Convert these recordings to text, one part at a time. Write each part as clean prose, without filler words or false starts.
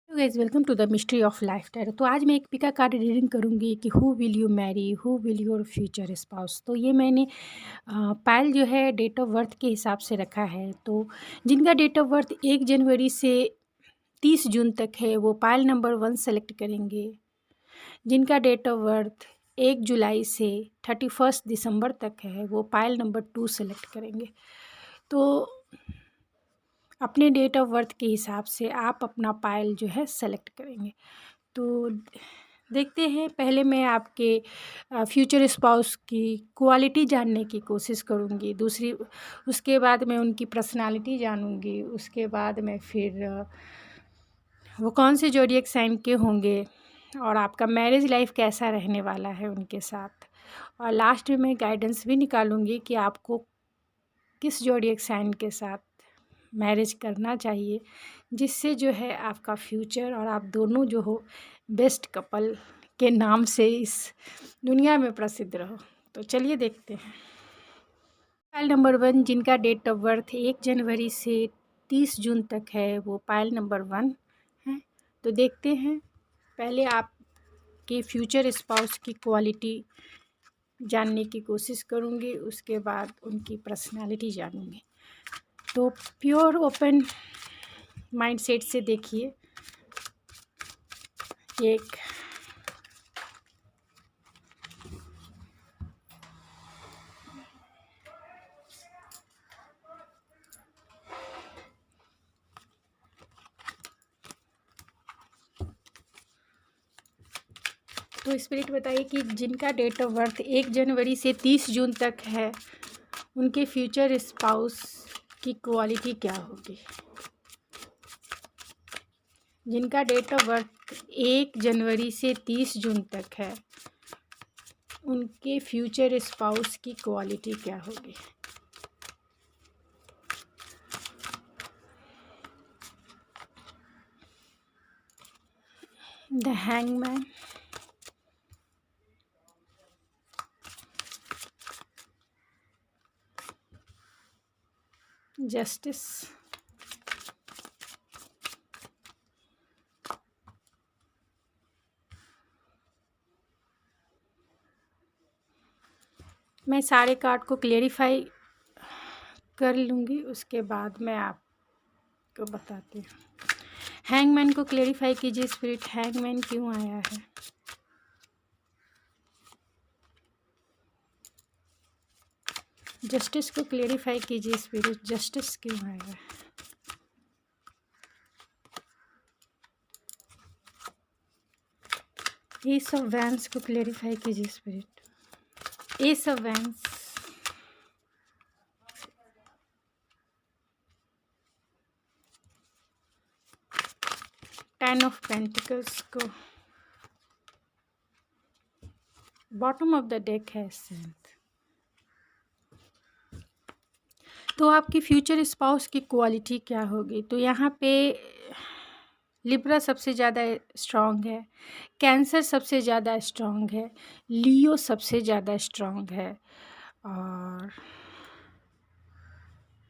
Guys welcome to the mystery of life tarot. तो आज मैं एक पिका कार्ड रीडिंग करूंगी कि who will you marry, who will your future spouse. तो ये मैंने पायल जो है डेट ऑफ बर्थ के हिसाब से रखा है। तो जिनका डेट ऑफ बर्थ 1 जनवरी से 30 जून तक है वो पायल नंबर 1 सेलेक्ट करेंगे। जिनका डेट ऑफ बर्थ 1 जुलाई से 31 दिसंबर तक है वो पायल नंबर 2 सेलेक्ट करेंगे। तो अपने डेट ऑफ बर्थ के हिसाब से आप अपना पायल जो है सेलेक्ट करेंगे। तो देखते हैं, पहले मैं आपके फ्यूचर स्पाउस की क्वालिटी जानने की कोशिश करूंगी। उसके बाद मैं उनकी पर्सनालिटी जानूंगी। उसके बाद मैं फिर वो कौन से ज़ोडिएक साइन के होंगे और आपका मैरिज लाइफ कैसा रहने वाला है उनके साथ। और लास्ट में मैं गाइडेंस भी निकालूंगी कि आपको किस ज़ोडिएक साइन के साथ मैरिज करना चाहिए, जिससे जो है आपका फ्यूचर और आप दोनों जो हो बेस्ट कपल के नाम से इस दुनिया में प्रसिद्ध रहो। तो चलिए देखते हैं। पायल नंबर 1 जिनका डेट ऑफ बर्थ 1 जनवरी से 30 जून तक है वो पायल नंबर 1 है। तो देखते हैं, पहले आपके फ्यूचर स्पाउस की क्वालिटी जानने की कोशिश करूँगी, उसके बाद उनकी पर्सनालिटी जानूँगी। तो प्योर ओपन माइंडसेट से देखिए। एक तो स्पिरिट बताइए कि जिनका डेट ऑफ बर्थ 1 जनवरी से 30 जून तक है उनके फ्यूचर स्पाउस की क्वालिटी क्या होगी। जिनका डेट ऑफ बर्थ 1 जनवरी से 30 जून तक है उनके फ्यूचर स्पाउस की क्वालिटी क्या होगी। द हैंगमैन, जस्टिस, मैं सारे कार्ड को क्लेरिफाई कर लूँगी, उसके बाद मैं आपको बताती हूँ। हैंगमैन को क्लेरिफाई कीजिए स्पिरिट, हैंगमैन क्यों आया है। जस्टिस को क्लेरिफाई कीजिए स्पिरिट, जस्टिस क्यों आया है। एस ऑफ वैंस को क्लेरिफाई कीजिए spirit, S of vents, ten of pentacles को, बॉटम ऑफ द डेक है सेंथ। तो आपकी फ्यूचर स्पाउस की क्वालिटी क्या होगी। तो यहाँ पे लिब्रा सबसे ज़्यादा स्ट्रॉन्ग है, कैंसर सबसे ज़्यादा स्ट्रॉन्ग है, लियो सबसे ज़्यादा स्ट्रॉन्ग है और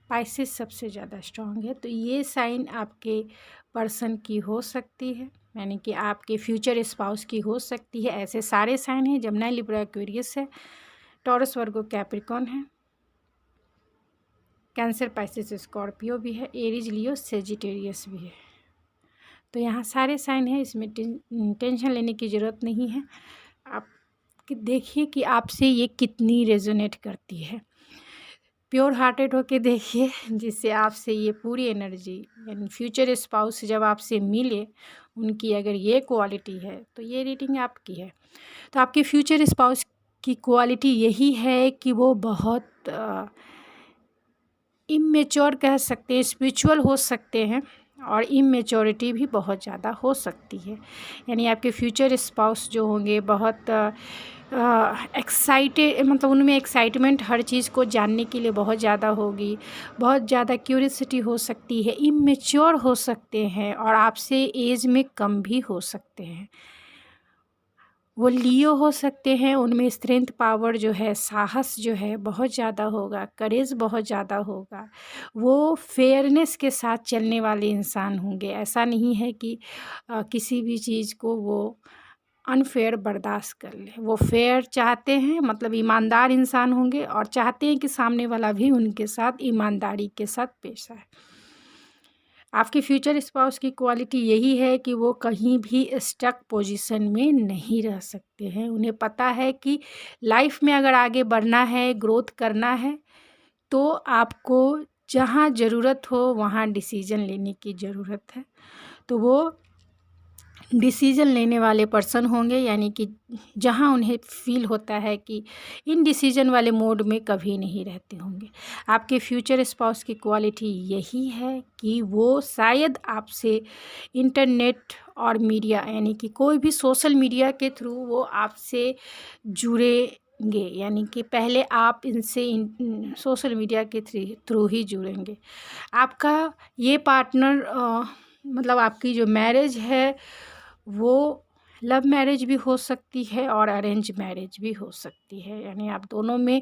पाइसेस सबसे ज़्यादा स्ट्रॉन्ग है। तो ये साइन आपके पर्सन की हो सकती है, यानी कि आपके फ्यूचर स्पाउस की हो सकती है। ऐसे सारे साइन हैं, जमना, लिब्रा, एक्वेरियस है, टॉरस, वर्गो, कैप्रिकॉन है, कैंसर, पाइसेस, स्कॉर्पियो भी है, एरीज, लियो, सेजिटेरियस भी है। तो यहाँ सारे साइन हैं, इसमें टेंशन लेने की ज़रूरत नहीं है। आप देखिए कि आपसे ये कितनी रेजोनेट करती है। प्योर हार्टेड होके देखिए, जिससे आपसे ये पूरी एनर्जी, यानी फ्यूचर स्पाउस जब आपसे मिले, उनकी अगर ये क्वालिटी है तो ये रीडिंग आपकी है। तो आपके फ्यूचर स्पाउस की क्वालिटी यही है कि वो बहुत इमेच्योर कह सकते हैं, स्पिरिचुअल हो सकते हैं और इमेच्योरिटी भी बहुत ज़्यादा हो सकती है। यानी आपके फ्यूचर स्पाउस जो होंगे बहुत एक्साइटेड, मतलब उनमें एक्साइटमेंट हर चीज़ को जानने के लिए बहुत ज़्यादा होगी, बहुत ज़्यादा क्यूरियसिटी हो सकती है, इमेच्योर हो सकते हैं और आपसे एज में कम भी हो सकते हैं। वो लियो हो सकते हैं, उनमें स्ट्रेंथ पावर जो है, साहस जो है बहुत ज़्यादा होगा, करेज बहुत ज़्यादा होगा। वो फेयरनेस के साथ चलने वाले इंसान होंगे। ऐसा नहीं है कि किसी भी चीज़ को वो अनफेयर बर्दाश्त कर ले। वो फेयर चाहते हैं, मतलब ईमानदार इंसान होंगे, और चाहते हैं कि सामने वाला भी उनके साथ ईमानदारी के साथ पेश आए। आपके फ्यूचर स्पाउस की क्वालिटी यही है कि वो कहीं भी स्टक पोजीशन में नहीं रह सकते हैं। उन्हें पता है कि लाइफ में अगर आगे बढ़ना है, ग्रोथ करना है, तो आपको जहाँ ज़रूरत हो वहाँ डिसीजन लेने की ज़रूरत है। तो वो डिसीजन लेने वाले पर्सन होंगे, यानी कि जहाँ उन्हें फील होता है कि इन डिसीजन वाले मोड में कभी नहीं रहते होंगे। आपके फ्यूचर स्पाउस की क्वालिटी यही है कि वो शायद आपसे इंटरनेट और मीडिया, यानी कि कोई भी सोशल मीडिया के थ्रू वो आपसे जुड़ेंगे, यानी कि पहले आप इनसे सोशल मीडिया के थ्रू ही जुड़ेंगे। आपका ये पार्टनर मतलब आपकी जो मैरिज है वो लव मैरिज भी हो सकती है और अरेंज मैरिज भी हो सकती है, यानी आप दोनों में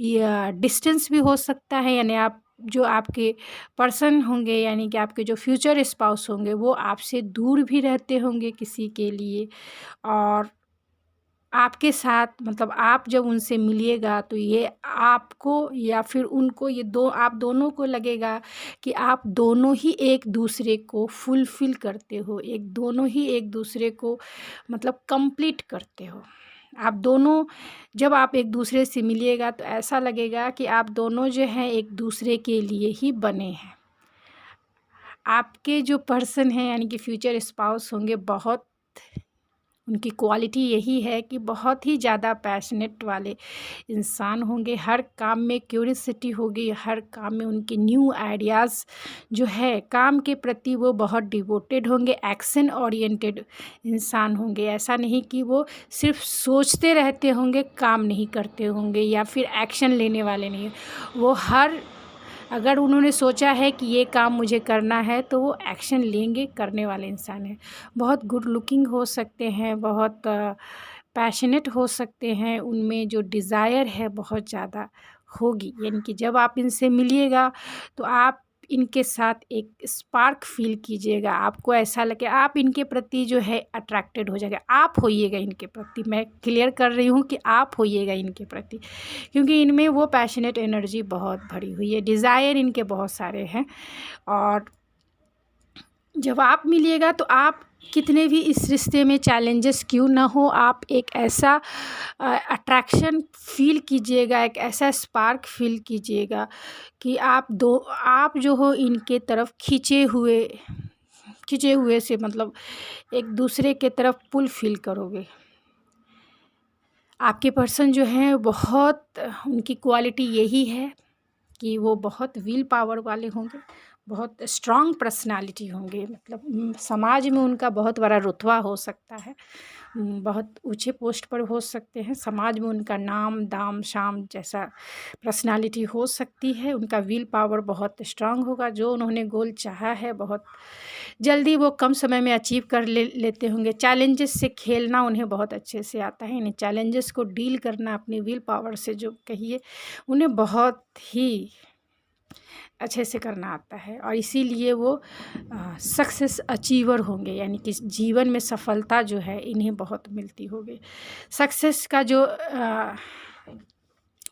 या डिस्टेंस भी हो सकता है, यानी आप जो आपके पर्सन होंगे, यानी कि आपके जो फ्यूचर स्पाउस होंगे, वो आपसे दूर भी रहते होंगे किसी के लिए, और आपके साथ, मतलब आप जब उनसे मिलिएगा तो ये आपको या फिर उनको, ये आप दोनों को लगेगा कि आप दोनों ही एक दूसरे को फुलफ़िल करते हो, दोनों ही एक दूसरे को मतलब कंप्लीट करते हो। आप दोनों जब आप एक दूसरे से मिलिएगा तो ऐसा लगेगा कि आप दोनों जो हैं एक दूसरे के लिए ही बने हैं। आपके जो पर्सन हैं, यानी कि फ्यूचर स्पाउस होंगे, बहुत उनकी क्वालिटी यही है कि बहुत ही ज़्यादा पैशनेट वाले इंसान होंगे। हर काम में क्यूरियसिटी होगी, हर काम में उनके न्यू आइडियाज़ जो है, काम के प्रति वो बहुत डिवोटेड होंगे, एक्शन ओरिएंटेड इंसान होंगे। ऐसा नहीं कि वो सिर्फ सोचते रहते होंगे, काम नहीं करते होंगे, या फिर एक्शन लेने वाले नहीं। वो अगर उन्होंने सोचा है कि ये काम मुझे करना है तो वो एक्शन लेंगे, करने वाले इंसान हैं। बहुत गुड लुकिंग हो सकते हैं, बहुत पैशनेट हो सकते हैं, उनमें जो डिज़ायर है बहुत ज़्यादा होगी, यानी कि जब आप इनसे मिलिएगा तो आप इनके साथ एक स्पार्क फील कीजिएगा। आपको ऐसा लगे आप इनके प्रति जो है अट्रैक्टेड हो जाएगा, आप होइएगा इनके प्रति। मैं क्लियर कर रही हूँ कि आप होइएगा इनके प्रति, क्योंकि इनमें वो पैशनेट एनर्जी बहुत भरी हुई है, डिज़ायर इनके बहुत सारे हैं। और जब आप मिलिएगा तो आप कितने भी इस रिश्ते में चैलेंजेस क्यों ना हो, आप एक ऐसा अट्रैक्शन फील कीजिएगा, एक ऐसा स्पार्क फील कीजिएगा कि आप जो हो इनके तरफ खिंचे हुए से, मतलब एक दूसरे के तरफ पुल फील करोगे। आपके पर्सन जो हैं बहुत, उनकी क्वालिटी यही है कि वो बहुत विल पावर वाले होंगे, बहुत स्ट्रॉन्ग पर्सनालिटी होंगे, मतलब समाज में उनका बहुत बड़ा रुतबा हो सकता है, बहुत ऊंचे पोस्ट पर हो सकते हैं, समाज में उनका नाम दाम शाम जैसा पर्सनालिटी हो सकती है। उनका विल पावर बहुत स्ट्रांग होगा, जो उन्होंने गोल चाहा है बहुत जल्दी वो कम समय में अचीव कर लेते होंगे। चैलेंजेस से खेलना उन्हें बहुत अच्छे से आता है, यानी चैलेंजेस को डील करना अपनी विल पावर से जो कहिए, उन्हें बहुत ही अच्छे से करना आता है, और इसीलिए वो सक्सेस अचीवर होंगे, यानी कि जीवन में सफलता जो है इन्हें बहुत मिलती होगी। सक्सेस का जो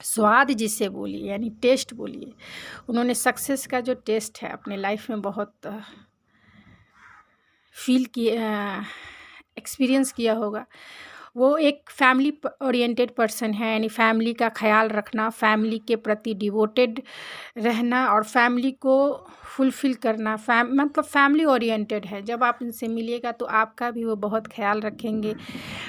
स्वाद जिसे बोलिए, यानी टेस्ट बोलिए, उन्होंने सक्सेस का जो टेस्ट है अपने लाइफ में बहुत फील किया, एक्सपीरियंस किया होगा। वो एक फैमिली ओरिएंटेड पर्सन है, यानी फैमिली का ख्याल रखना, फैमिली के प्रति डिवोटेड रहना और फैमिली को फुलफ़िल करना, मतलब फैमिली ओरिएंटेड है। जब आप इनसे मिलिएगा तो आपका भी वो बहुत ख्याल रखेंगे,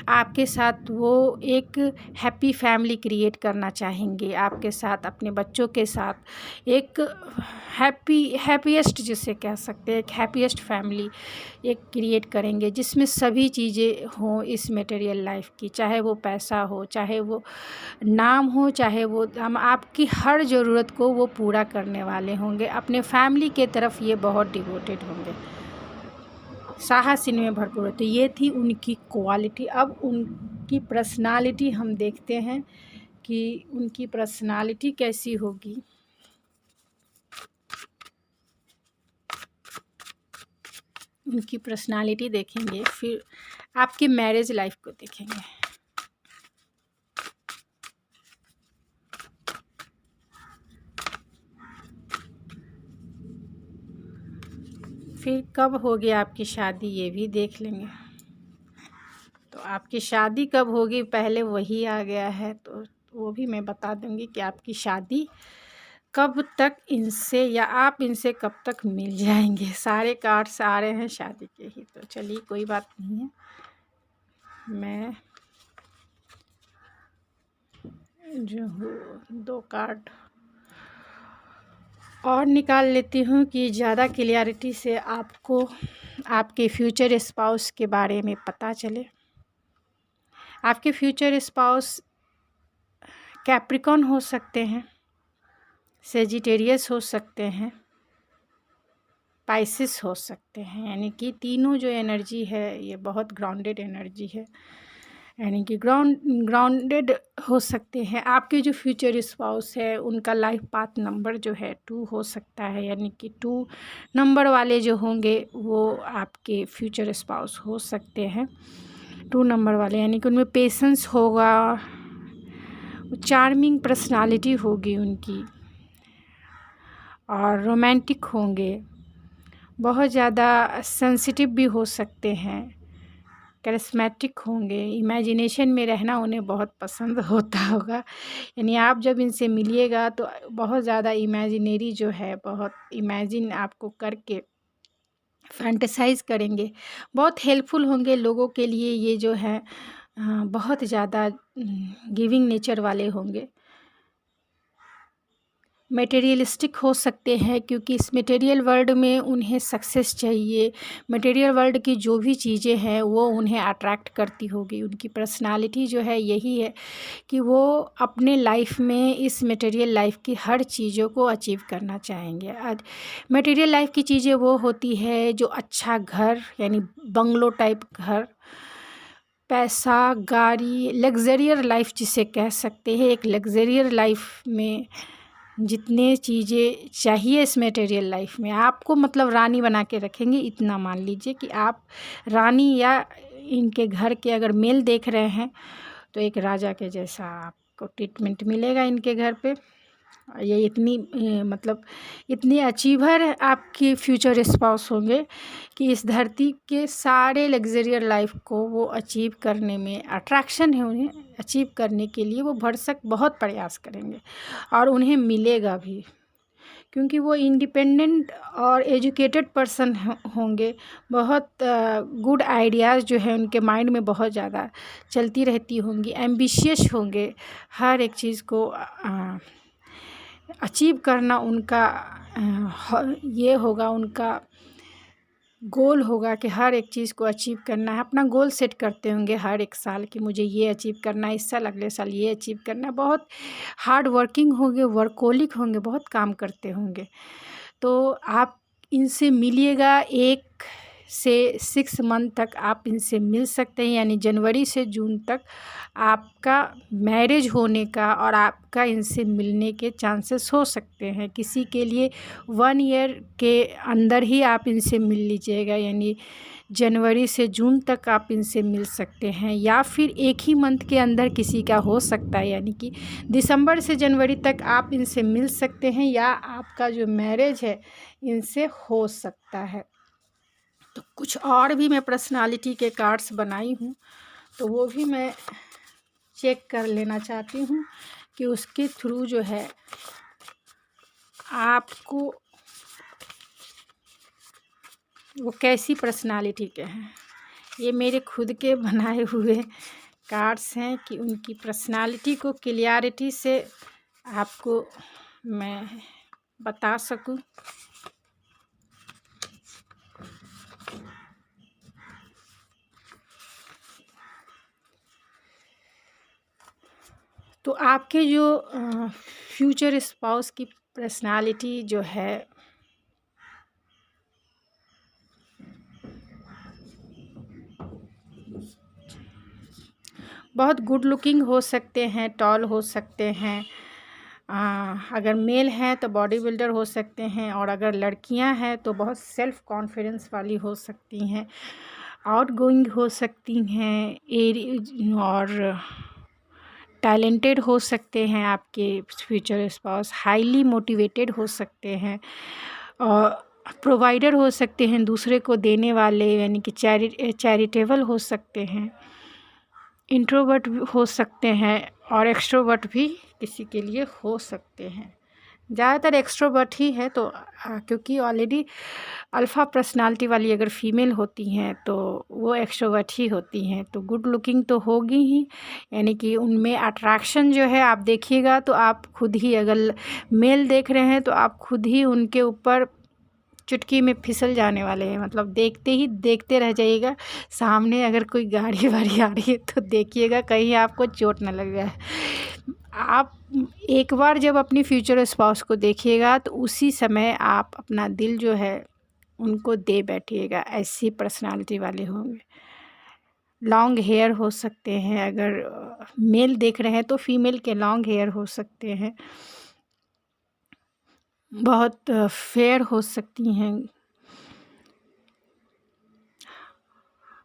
आपके साथ वो एक हैप्पी फैमिली क्रिएट करना चाहेंगे, आपके साथ, अपने बच्चों के साथ एक हैप्पीएस्ट जिसे कह सकते हैं, एक हैप्पीएस्ट फैमिली एक क्रिएट करेंगे, जिसमें सभी चीज़ें हों इस मटेरियल लाइफ की, चाहे वो पैसा हो, चाहे वो नाम हो, चाहे वो आपकी हर ज़रूरत को वो पूरा करने वाले होंगे। अपने फैमिली के तरफ ये बहुत डिवोटेड होंगे, साहस इनमें भरपूर है। तो ये थी उनकी क्वालिटी। अब उनकी पर्सनालिटी हम देखते हैं कि उनकी पर्सनालिटी कैसी होगी। उनकी पर्सनालिटी देखेंगे, फिर आपके मैरिज लाइफ को देखेंगे। फिर कब होगी आपकी शादी ये भी देख लेंगे। तो आपकी शादी कब होगी, पहले वही आ गया है, तो वो भी मैं बता दूंगी कि आपकी शादी कब तक इनसे, या आप इनसे कब तक मिल जाएंगे। सारे कार्ड्स आ रहे हैं शादी के ही, तो चलिए कोई बात नहीं है, मैं जो हूँ 2 कार्ड और निकाल लेती हूँ कि ज़्यादा क्लियरिटी से आपको आपके फ्यूचर स्पाउस के बारे में पता चले। आपके फ्यूचर स्पाउस कैप्रिकॉन हो सकते हैं, सेजिटेरियस हो सकते हैं, पाइसिस हो सकते हैं, यानी कि तीनों जो एनर्जी है ये बहुत ग्राउंडेड एनर्जी है, यानी कि ग्राउंडेड हो सकते हैं। आपके जो फ्यूचर स्पाउस है उनका लाइफ पाथ नंबर जो है 2 हो सकता है, यानी कि 2 नंबर वाले जो होंगे वो आपके फ्यूचर स्पाउस हो सकते हैं। 2 नंबर वाले यानी कि उनमें पेशेंस होगा, चार्मिंग पर्सनालिटी होगी उनकी, और रोमांटिक होंगे, बहुत ज़्यादा सेंसिटिव भी हो सकते हैं, करिश्मेटिक होंगे, इमेजिनेशन में रहना उन्हें बहुत पसंद होता होगा। यानी आप जब इनसे मिलिएगा तो बहुत ज़्यादा इमेजिनरी जो है, बहुत इमेजिन आपको करके फैंटेसाइज करेंगे, बहुत हेल्पफुल होंगे लोगों के लिए। ये जो है बहुत ज़्यादा गिविंग नेचर वाले होंगे, मटेरियलिस्टिक हो सकते हैं, क्योंकि इस मटेरियल वर्ल्ड में उन्हें सक्सेस चाहिए। मटेरियल वर्ल्ड की जो भी चीज़ें हैं वो उन्हें अट्रैक्ट करती होगी। उनकी पर्सनालिटी जो है यही है कि वो अपने लाइफ में इस मटेरियल लाइफ की हर चीज़ों को अचीव करना चाहेंगे। आज मटेरियल लाइफ की चीज़ें वो होती है जो अच्छा घर, यानी बंगलो टाइप घर, पैसा, गाड़ी, लग्जरियर लाइफ जिसे कह सकते हैं। एक लग्जरियर लाइफ में जितने चीज़ें चाहिए इस मटेरियल लाइफ में, आपको मतलब रानी बना के रखेंगे। इतना मान लीजिए कि आप रानी या इनके घर के अगर मेल देख रहे हैं तो एक राजा के जैसा आपको ट्रीटमेंट मिलेगा इनके घर पे। ये इतनी मतलब इतनी अचीवर आपकी फ्यूचर स्पाउस होंगे कि इस धरती के सारे लग्जरियर लाइफ को वो अचीव करने में अट्रैक्शन है उन्हें। अचीव करने के लिए वो भरसक बहुत प्रयास करेंगे और उन्हें मिलेगा भी, क्योंकि वो इंडिपेंडेंट और एजुकेटेड पर्सन होंगे। बहुत गुड आइडियाज़ जो है उनके माइंड में बहुत ज़्यादा चलती रहती होंगी, एम्बिशियस होंगे, हर एक चीज़ को अचीव करना उनका ये होगा, उनका गोल होगा कि हर एक चीज़ को अचीव करना है। अपना गोल सेट करते होंगे हर एक साल कि मुझे ये अचीव करना है, इस साल, अगले साल ये अचीव करना है। बहुत हार्ड वर्किंग होंगे, वर्कोलिक होंगे, बहुत काम करते होंगे। तो आप इनसे मिलिएगा, 1 से 6 मंथ तक आप इनसे मिल सकते हैं, यानी जनवरी से जून तक आपका मैरिज होने का और आपका इनसे मिलने के चांसेस हो सकते हैं। किसी के लिए 1 ईयर के अंदर ही आप इनसे मिल लीजिएगा, यानी जनवरी से जून तक आप इनसे मिल सकते हैं, या फिर 1 ही मंथ के अंदर किसी का हो सकता है, यानी कि दिसंबर से जनवरी तक आप इनसे मिल सकते हैं, या आपका जो मैरिज है इनसे हो सकता है। तो कुछ और भी मैं पर्सनालिटी के कार्ड्स बनाई हूँ, तो वो भी मैं चेक कर लेना चाहती हूँ कि उसके थ्रू जो है आपको वो कैसी पर्सनालिटी के हैं। ये मेरे खुद के बनाए हुए कार्ड्स हैं कि उनकी पर्सनालिटी को क्लियरिटी से आपको मैं बता सकूं। तो आपके जो फ्यूचर स्पाउस की पर्सनालिटी जो है बहुत गुड लुकिंग हो सकते हैं, टॉल हो सकते हैं। अगर मेल हैं तो बॉडी बिल्डर हो सकते हैं, और अगर लड़कियां हैं तो बहुत सेल्फ कॉन्फिडेंस वाली हो सकती हैं, आउट गोइंग हो सकती हैं, और टैलेंटेड हो सकते हैं। आपके फ्यूचर स्पाउस हाईली मोटिवेटेड हो सकते हैं, और प्रोवाइडर हो सकते हैं, दूसरे को देने वाले, यानी कि चैरिटेबल हो सकते हैं, इंट्रोवर्ट हो सकते हैं, और एक्सट्रोवर्ट भी किसी के लिए हो सकते हैं। ज़्यादातर एक्सट्रोवर्ट ही है, तो क्योंकि ऑलरेडी अल्फ़ा पर्सनालिटी वाली अगर फीमेल होती हैं तो वो एक्सट्रोवर्ट ही होती हैं, तो गुड लुकिंग तो होगी ही, यानी कि उनमें अट्रैक्शन जो है आप देखिएगा तो आप खुद ही, अगर मेल देख रहे हैं तो आप खुद ही उनके ऊपर चुटकी में फिसल जाने वाले हैं, मतलब देखते ही देखते रह जाइएगा। सामने अगर कोई गाड़ी वाड़ी आ रही है तो देखिएगा कहीं आपको चोट ना लग जाए। आप एक बार जब अपनी फ्यूचर स्पाउस को देखिएगा तो उसी समय आप अपना दिल जो है उनको दे बैठिएगा, ऐसी पर्सनालिटी वाले होंगे। लॉन्ग हेयर हो सकते हैं, अगर मेल देख रहे हैं तो फीमेल के लॉन्ग हेयर हो सकते हैं, बहुत फेयर हो सकती हैं,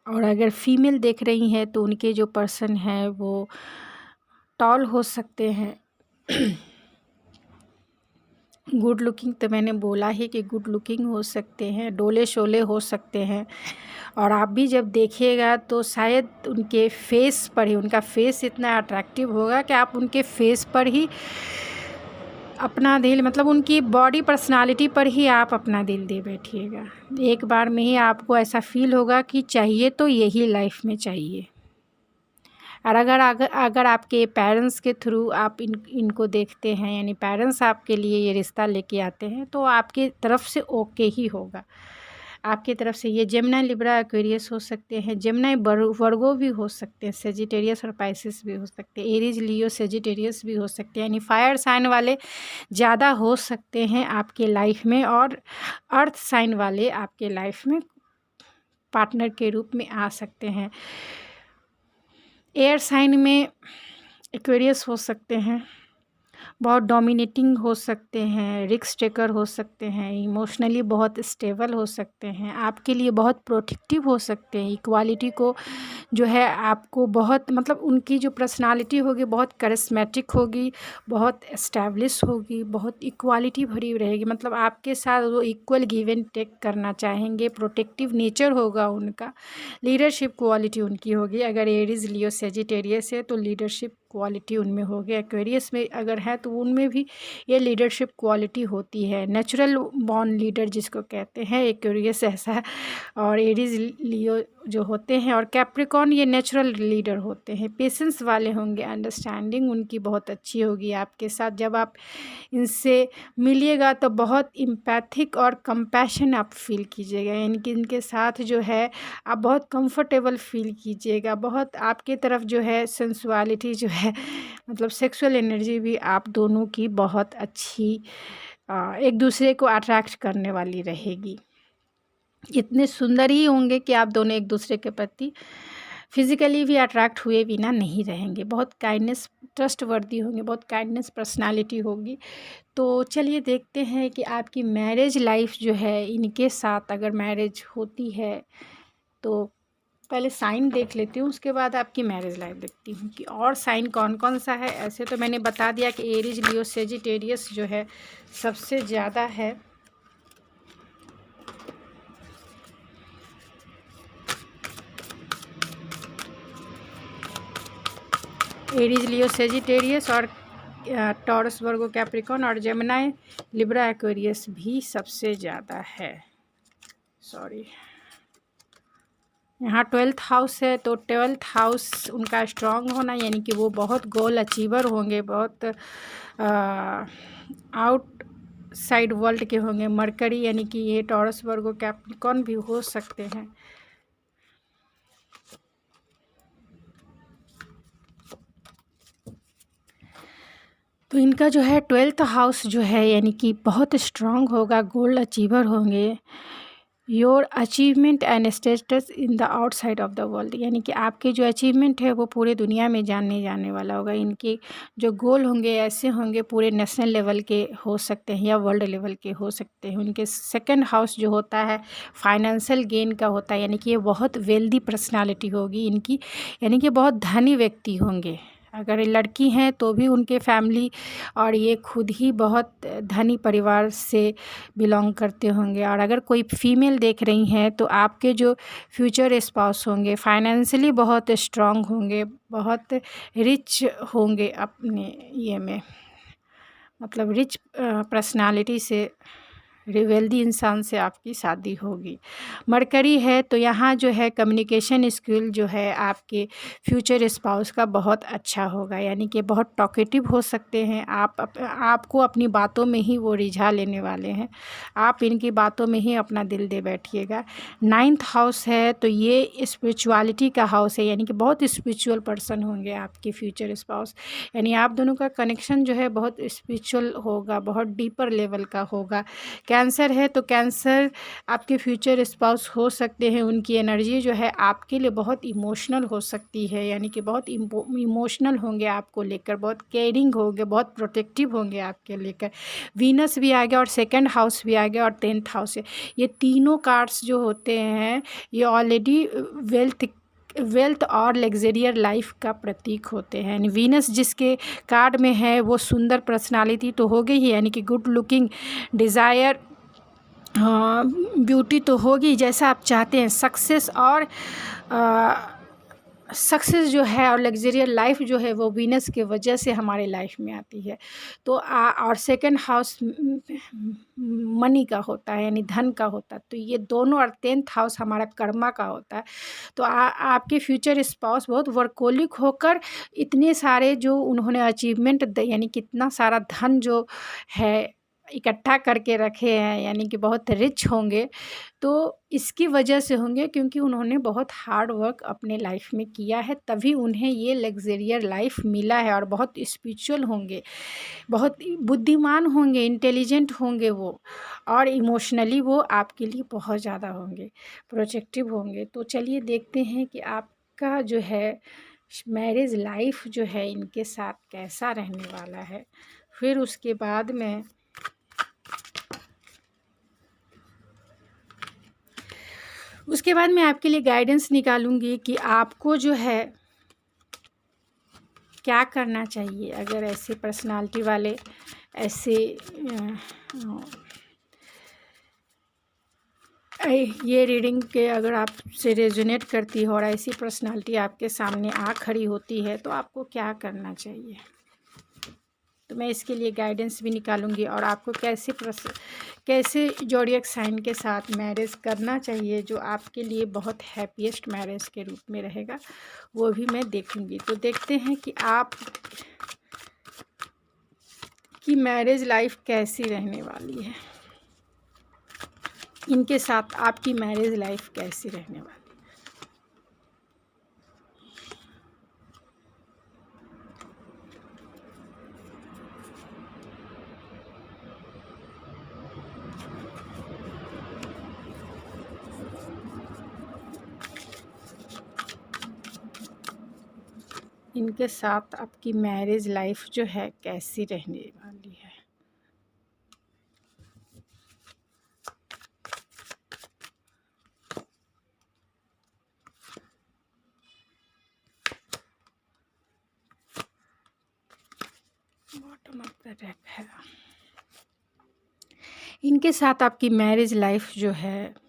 और अगर फीमेल देख रही हैं तो उनके जो पर्सन हैं वो टॉल हो सकते हैं। गुड लुकिंग तो मैंने बोला ही कि गुड लुकिंग हो सकते हैं, डोले शोले हो सकते हैं, और आप भी जब देखिएगा तो शायद उनके फेस पर ही, उनका फेस इतना अट्रैक्टिव होगा कि आप उनके फेस पर ही अपना दिल, मतलब उनकी बॉडी पर्सनालिटी पर ही आप अपना दिल दे बैठिएगा। एक बार में ही आपको ऐसा फील होगा कि चाहिए तो यही लाइफ में चाहिए। और अगर आपके पेरेंट्स के थ्रू आप इनको देखते हैं, यानी पेरेंट्स आपके लिए ये रिश्ता लेके आते हैं, तो आपकी तरफ से ओके ही होगा। आपकी तरफ से ये जेमिनी, लिब्रा, एक्वेरियस हो सकते हैं, जेमिनी वर्गो भी हो सकते हैं, सेजिटेरियस और पाइसेस भी हो सकते हैं, एरीज, लियो, सेजिटेरियस भी हो सकते हैं, यानी फायर साइन वाले ज़्यादा हो सकते हैं आपके लाइफ में, और अर्थ साइन वाले आपके लाइफ में पार्टनर के रूप में आ सकते हैं। एयर साइन में एक्वेरियस हो सकते हैं, बहुत डोमिनेटिंग हो सकते हैं, रिस्क टेकर हो सकते हैं, इमोशनली बहुत स्टेबल हो सकते हैं, आपके लिए बहुत प्रोटेक्टिव हो सकते हैं, इक्वालिटी को जो है आपको बहुत, मतलब उनकी जो पर्सनालिटी होगी बहुत करिस्मेटिक होगी, बहुत एस्टैब्लिश होगी, बहुत इक्वालिटी भरी रहेगी, मतलब आपके साथ वो इक्वल गिव एंड टेक करना चाहेंगे, प्रोटेक्टिव नेचर होगा उनका, लीडरशिप क्वालिटी उनकी होगी। अगर एरीज, लियो, सेजिटेरियस है तो लीडरशिप क्वालिटी उनमें होगी। एक्वेरियस में अगर है तो उनमें भी ये लीडरशिप क्वालिटी होती है, नेचुरल बॉर्न लीडर जिसको कहते हैं, एक्वेरियस ऐसा है, और एरीज, लियो जो होते हैं, और कैप्रिकॉर्न ये नेचुरल लीडर होते हैं, पेशेंस वाले होंगे, अंडरस्टैंडिंग उनकी बहुत अच्छी होगी आपके साथ। जब आप इनसे मिलिएगा तो बहुत एम्पैथिक और कंपैशन आप फील कीजिएगा, यानी कि इनके साथ जो है आप बहुत कंफर्टेबल फील कीजिएगा, बहुत आपके तरफ जो है सेंसुअलिटी जो है, मतलब सेक्सुअल एनर्जी भी आप दोनों की बहुत अच्छी एक दूसरे को अट्रैक्ट करने वाली रहेगी। इतने सुंदर ही होंगे कि आप दोनों एक दूसरे के प्रति फिज़िकली भी अट्रैक्ट हुए बिना नहीं रहेंगे, बहुत काइंडनेस, ट्रस्टवर्दी होंगे, बहुत काइंडनेस पर्सनालिटी होगी। तो चलिए देखते हैं कि आपकी मैरिज लाइफ जो है इनके साथ, अगर मैरिज होती है तो पहले साइन देख लेती हूँ, उसके बाद आपकी मैरिज लाइफ देखती हूँ कि और साइन कौन कौन सा है। ऐसे तो मैंने बता दिया कि एरीज, लियो, सेजिटेरियस जो है सबसे ज़्यादा है। एरीज, लियो, सेजिटेरियस, और टॉरस, वर्गो, कैप्रिकॉर्न, और जेमिनी, लिब्रा, एक्वेरियस भी सबसे ज़्यादा है। सॉरी, यहाँ 12th हाउस है, तो 12th हाउस उनका स्ट्रांग होना, यानी कि वो बहुत गोल अचीवर होंगे, बहुत आउटसाइड वर्ल्ड के होंगे। मरकरी, यानी कि ये टॉरस, वर्गो, कैप्रिकॉर्न भी हो सकते हैं। तो इनका जो है 12th हाउस जो है, यानी कि बहुत स्ट्रांग होगा, गोल्ड अचीवर होंगे, your achievement and status in the outside of the world, यानी कि आपके जो अचीवमेंट है वो पूरे दुनिया में जानने जाने वाला होगा। इनके जो गोल होंगे ऐसे होंगे, पूरे नेशनल लेवल के हो सकते हैं या वर्ल्ड लेवल के हो सकते हैं। उनके सेकंड हाउस जो होता है फाइनेंशियल गेन का होता है, यानी कि ये बहुत वेल्दी पर्सनालिटी होगी इनकी, यानी कि बहुत धनी व्यक्ति होंगे। अगर ये लड़की हैं तो भी उनके फैमिली और ये खुद ही बहुत धनी परिवार से बिलोंग करते होंगे। और अगर कोई फीमेल देख रही हैं तो आपके जो फ्यूचर स्पाउस होंगे फाइनेंशियली बहुत स्ट्रांग होंगे, बहुत रिच होंगे अपने ये में, मतलब रिच पर्सनालिटी से, वेल्दी इंसान से आपकी शादी होगी। मरकरी है तो यहाँ जो है कम्युनिकेशन स्किल जो है आपके फ्यूचर स्पाउस का बहुत अच्छा होगा, यानी कि बहुत टॉकेटिव हो सकते हैं आपको अपनी बातों में ही वो रिझा लेने वाले हैं, आप इनकी बातों में ही अपना दिल दे बैठिएगा। 9th हाउस है तो ये स्पिरिचुअलिटी का हाउस है, यानी कि बहुत स्पिरिचुअल पर्सन होंगे आपके फ्यूचर स्पाउस, यानी आप दोनों का कनेक्शन जो है बहुत स्पिरिचुअल होगा, बहुत डीपर लेवल का होगा। कैंसर है तो कैंसर आपके फ्यूचर स्पाउस हो सकते हैं, उनकी एनर्जी जो है आपके लिए बहुत इमोशनल हो सकती है, यानी कि बहुत इमोशनल होंगे आपको लेकर, बहुत केयरिंग होंगे, बहुत प्रोटेक्टिव होंगे आपके लेकर। वीनस भी आ गया और सेकंड हाउस भी आ गया और 10th हाउस है। ये तीनों कार्ड्स जो होते हैं ये ऑलरेडी वेल्थ और लग्जरियर लाइफ का प्रतीक होते हैं। यानी वीनस जिसके कार्ड में है वो सुंदर पर्सनालिटी तो हो गई ही, यानी कि गुड लुकिंग, डिज़ायर, ब्यूटी तो होगी जैसा आप चाहते हैं, सक्सेस और सक्सेस जो है और लग्जरियर लाइफ जो है वो वीनस के वजह से हमारे लाइफ में आती है। तो और सेकंड हाउस मनी का होता है, यानी धन का होता है, तो ये दोनों, और 10th हाउस हमारा कर्मा का होता है। तो आपके फ्यूचर स्पाउस बहुत वर्कोलिक होकर इतने सारे जो उन्होंने अचीवमेंट यानी कितना सारा धन जो है इकट्ठा करके रखे हैं, यानी कि बहुत रिच होंगे। तो इसकी वजह से होंगे क्योंकि उन्होंने बहुत हार्ड वर्क अपने लाइफ में किया है, तभी उन्हें ये लग्जरियर लाइफ मिला है। और बहुत स्पिरिचुअल होंगे, बहुत बुद्धिमान होंगे, इंटेलिजेंट होंगे वो, और इमोशनली वो आपके लिए बहुत ज़्यादा होंगे, प्रोटेक्टिव होंगे। तो चलिए देखते हैं कि आपका जो है मैरिज लाइफ जो है इनके साथ कैसा रहने वाला है। फिर उसके बाद मैं आपके लिए गाइडेंस निकालूंगी कि आपको जो है क्या करना चाहिए अगर ऐसे पर्सनालिटी वाले, ऐसे ये रीडिंग के अगर आपसे रेजोनेट करती हो और ऐसी पर्सनालिटी आपके सामने आ खड़ी होती है तो आपको क्या करना चाहिए। तो मैं इसके लिए गाइडेंस भी निकालूंगी और आपको कैसे ज़ोडिएक साइन के साथ मैरिज करना चाहिए जो आपके लिए बहुत हैप्पीएस्ट मैरिज के रूप में रहेगा, वो भी मैं देखूंगी। तो देखते हैं कि आप की मैरिज लाइफ कैसी रहने वाली है, इनके साथ आपकी मैरिज लाइफ कैसी रहने वाली है। इनके साथ आपकी मैरिज लाइफ जो है कैसी रहने वाली है। बॉटम ऑफ द डेक है, इनके साथ आपकी मैरिज लाइफ जो है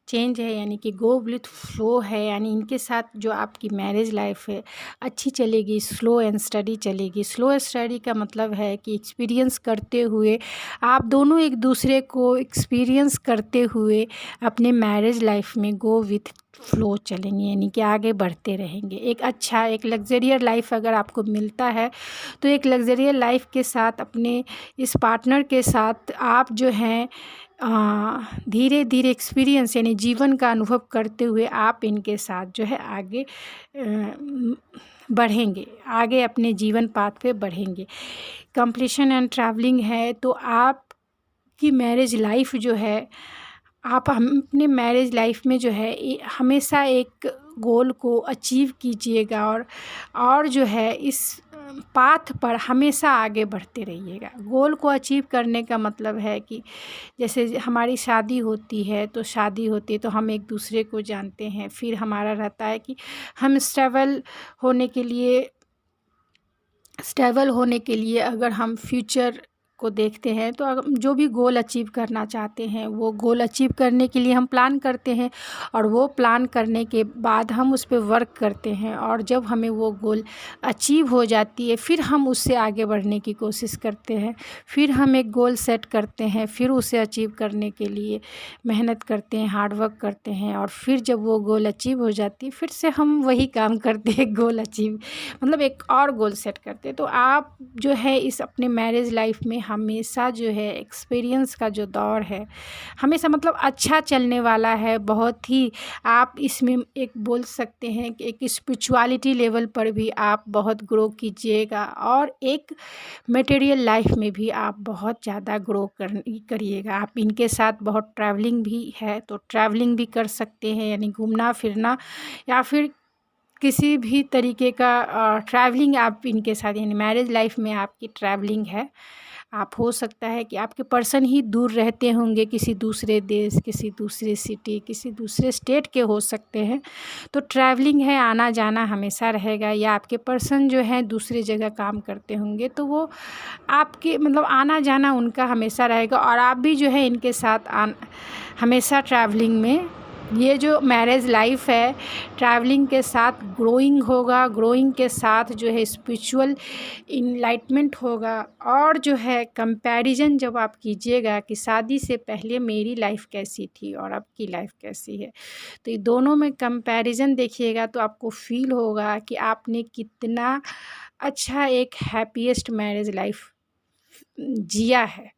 चेंज है, यानी कि गो विथ फ्लो है। यानी इनके साथ जो आपकी मैरिज लाइफ है अच्छी चलेगी, स्लो एंड स्टडी चलेगी। स्लो स्टडी का मतलब है कि एक्सपीरियंस करते हुए आप दोनों एक दूसरे को एक्सपीरियंस करते हुए अपने मैरिज लाइफ में गो विथ फ्लो चलेंगे, यानी कि आगे बढ़ते रहेंगे। एक लग्जरियर लाइफ अगर आपको मिलता है तो एक लग्जरियर लाइफ के साथ अपने इस पार्टनर के साथ आप जो हैं धीरे धीरे एक्सपीरियंस यानी जीवन का अनुभव करते हुए आप इनके साथ जो है आगे बढ़ेंगे, आगे अपने जीवन पाथ पे बढ़ेंगे। कंप्लीशन एंड ट्रैवलिंग है तो आपकी मैरिज लाइफ जो है, आप हम अपने मैरिज लाइफ में जो है हमेशा एक गोल को अचीव कीजिएगा और जो है इस पाथ पर हमेशा आगे बढ़ते रहिएगा। गोल को अचीव करने का मतलब है कि जैसे हमारी शादी होती है तो हम एक दूसरे को जानते हैं। फिर हमारा रहता है कि हम स्टेबल होने के लिए अगर हम फ्यूचर को देखते हैं तो जो भी गोल अचीव करना चाहते हैं वो गोल अचीव करने के लिए हम प्लान करते हैं, और वो प्लान करने के बाद हम उस पे वर्क करते हैं, और जब हमें वो गोल अचीव हो जाती है फिर हम उससे आगे बढ़ने की कोशिश करते हैं। फिर हम एक गोल सेट करते हैं, फिर उसे अचीव करने के लिए मेहनत करते हैं, हार्ड वर्क करते हैं, और फिर जब वो गोल अचीव हो जाती है फिर से हम वही काम करते हैं, गोल अचीव मतलब एक और गोल सेट करते हैं। तो आप जो है इस अपने मैरिज लाइफ में हमेशा जो है एक्सपीरियंस का जो दौर है हमेशा मतलब अच्छा चलने वाला है। बहुत ही आप इसमें एक बोल सकते हैं कि एक स्पिरिचुअलिटी लेवल पर भी आप बहुत ग्रो कीजिएगा, और एक मटेरियल लाइफ में भी आप बहुत ज़्यादा ग्रो करिएगा। आप इनके साथ बहुत ट्रैवलिंग भी है तो ट्रैवलिंग भी कर सकते हैं, यानी घूमना फिरना या फिर किसी भी तरीके का ट्रैवलिंग आप इनके साथ, यानी मैरिज लाइफ में आपकी ट्रैवलिंग है। आप हो सकता है कि आपके पर्सन ही दूर रहते होंगे, किसी दूसरे देश, किसी दूसरे सिटी, किसी दूसरे स्टेट के हो सकते हैं, तो ट्रैवलिंग है, आना जाना हमेशा रहेगा। या आपके पर्सन जो है दूसरी जगह काम करते होंगे तो वो आपके मतलब आना जाना उनका हमेशा रहेगा, और आप भी जो है इनके साथ हमेशा ट्रैवलिंग में। ये जो मैरिज लाइफ है ट्रैवलिंग के साथ ग्रोइंग होगा, ग्रोइंग के साथ जो है स्पिरिचुअल इनलाइटमेंट होगा, और जो है कंपैरिजन जब आप कीजिएगा कि शादी से पहले मेरी लाइफ कैसी थी और अब की लाइफ कैसी है, तो ये दोनों में कंपैरिजन देखिएगा तो आपको फील होगा कि आपने कितना अच्छा एक हैप्पीएस्ट मैरिज लाइफ जिया है,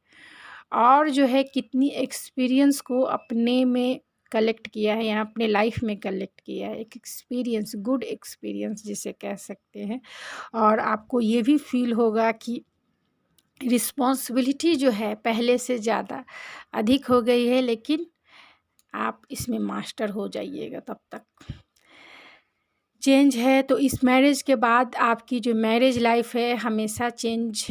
और जो है कितनी एक्सपीरियंस को अपने में कलेक्ट किया है या अपने लाइफ में कलेक्ट किया है। एक एक्सपीरियंस, गुड एक्सपीरियंस जिसे कह सकते हैं। और आपको ये भी फील होगा कि रिस्पॉन्सिबिलिटी जो है पहले से ज़्यादा अधिक हो गई है, लेकिन आप इसमें मास्टर हो जाइएगा तब तक। चेंज है तो इस मैरिज के बाद आपकी जो मैरिज लाइफ है हमेशा चेंज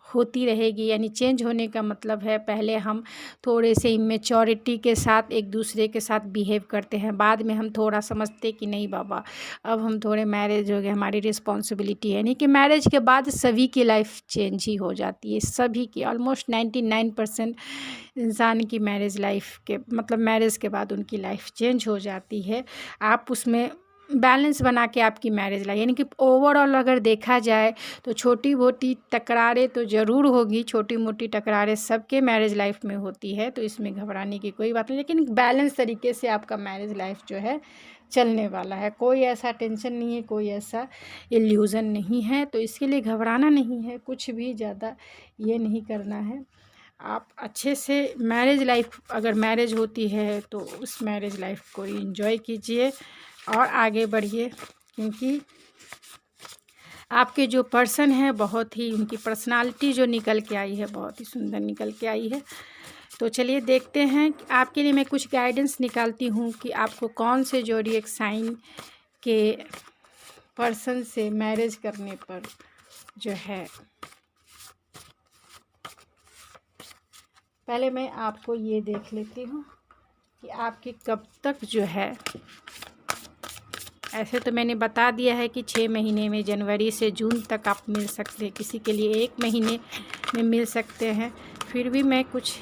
होती रहेगी। यानी चेंज होने का मतलब है पहले हम थोड़े से इमेच्योरिटी के साथ एक दूसरे के साथ बिहेव करते हैं, बाद में हम थोड़ा समझते कि नहीं बाबा अब हम थोड़े मैरिज हो गए, हमारी रिस्पॉन्सिबिलिटी है। यानी कि मैरिज के बाद सभी की लाइफ चेंज ही हो जाती है, सभी की, ऑलमोस्ट 99% इंसान की मैरिज लाइफ के मतलब मैरिज के बाद उनकी लाइफ चेंज हो जाती है। आप उसमें बैलेंस बना के आपकी मैरिज लाइफ, यानी कि ओवरऑल अगर देखा जाए तो छोटी मोटी तकरारें तो ज़रूर होगी, छोटी मोटी तकरारें सबके मैरिज लाइफ में होती है, तो इसमें घबराने की कोई बात नहीं, लेकिन बैलेंस तरीके से आपका मैरिज लाइफ जो है चलने वाला है। कोई ऐसा टेंशन नहीं है, कोई ऐसा इल्यूज़न नहीं है, तो इसके लिए घबराना नहीं है, कुछ भी ज़्यादा ये नहीं करना है। आप अच्छे से मैरिज लाइफ, अगर मैरिज होती है तो उस मैरिज लाइफ को एंजॉय कीजिए और आगे बढ़िए, क्योंकि आपके जो पर्सन है बहुत ही, उनकी पर्सनालिटी जो निकल के आई है बहुत ही सुंदर निकल के आई है। तो चलिए देखते हैं, आपके लिए मैं कुछ गाइडेंस निकालती हूँ कि आपको कौन से ज़ोडिएक साइन के पर्सन से मैरिज करने पर जो है। पहले मैं आपको ये देख लेती हूँ कि आपके कब तक जो है, ऐसे तो मैंने बता दिया है कि 6 महीने में जनवरी से जून तक आप मिल सकते हैं, किसी के लिए 1 महीने में मिल सकते हैं, फिर भी मैं कुछ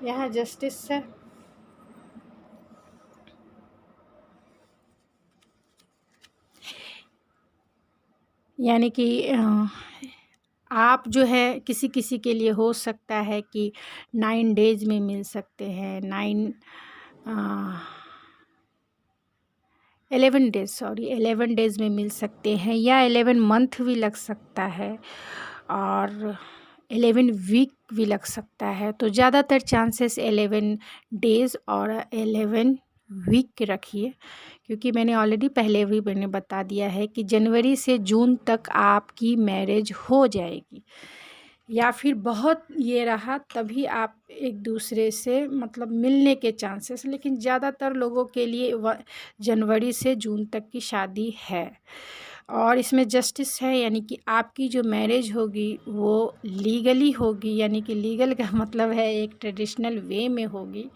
यहाँ जस्टिस है, यानी कि आप जो है किसी किसी के लिए हो सकता है कि 9 डेज में मिल सकते हैं, 11 डेज़ में मिल सकते हैं, या 11 मंथ भी लग सकता है, और 11 वीक भी लग सकता है। तो ज़्यादातर चांसेस 11 डेज़ और 11 वीक के रखिए, क्योंकि मैंने ऑलरेडी पहले भी मैंने बता दिया है कि जनवरी से जून तक आपकी मैरिज हो जाएगी, या फिर बहुत ये रहा तभी आप एक दूसरे से मतलब मिलने के चांसेस, लेकिन ज़्यादातर लोगों के लिए जनवरी से जून तक की शादी है। और इसमें जस्टिस है, यानी कि आपकी जो मैरिज होगी वो लीगली होगी, यानी कि लीगल का मतलब है एक ट्रेडिशनल वे में होगी,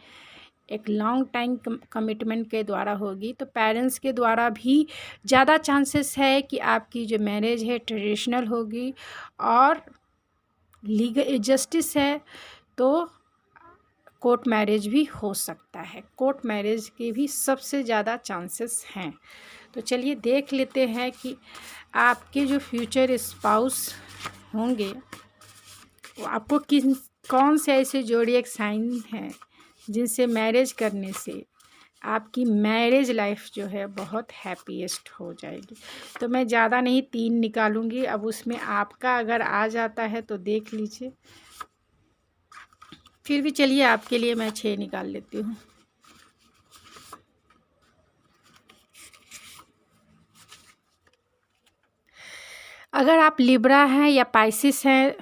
एक लॉन्ग टाइम कमिटमेंट के द्वारा होगी। तो पेरेंट्स के द्वारा भी ज़्यादा चांसेस है कि आपकी जो मैरिज है ट्रेडिशनल होगी, और लीगल जस्टिस है तो कोर्ट मैरिज भी हो सकता है। कोर्ट मैरिज के भी सबसे ज़्यादा चांसेस हैं। तो चलिए देख लेते हैं कि आपके जो फ्यूचर स्पाउस होंगे वो आपको कौन से ऐसे जोडिएक साइन हैं जिनसे मैरिज करने से आपकी मैरिज लाइफ जो है बहुत हैप्पीएस्ट हो जाएगी। तो मैं ज़्यादा नहीं 3 निकालूंगी, अब उसमें आपका अगर आ जाता है तो देख लीजिए, फिर भी चलिए आपके लिए मैं 6 निकाल लेती हूँ। अगर आप लिब्रा हैं या पाइसिस हैं,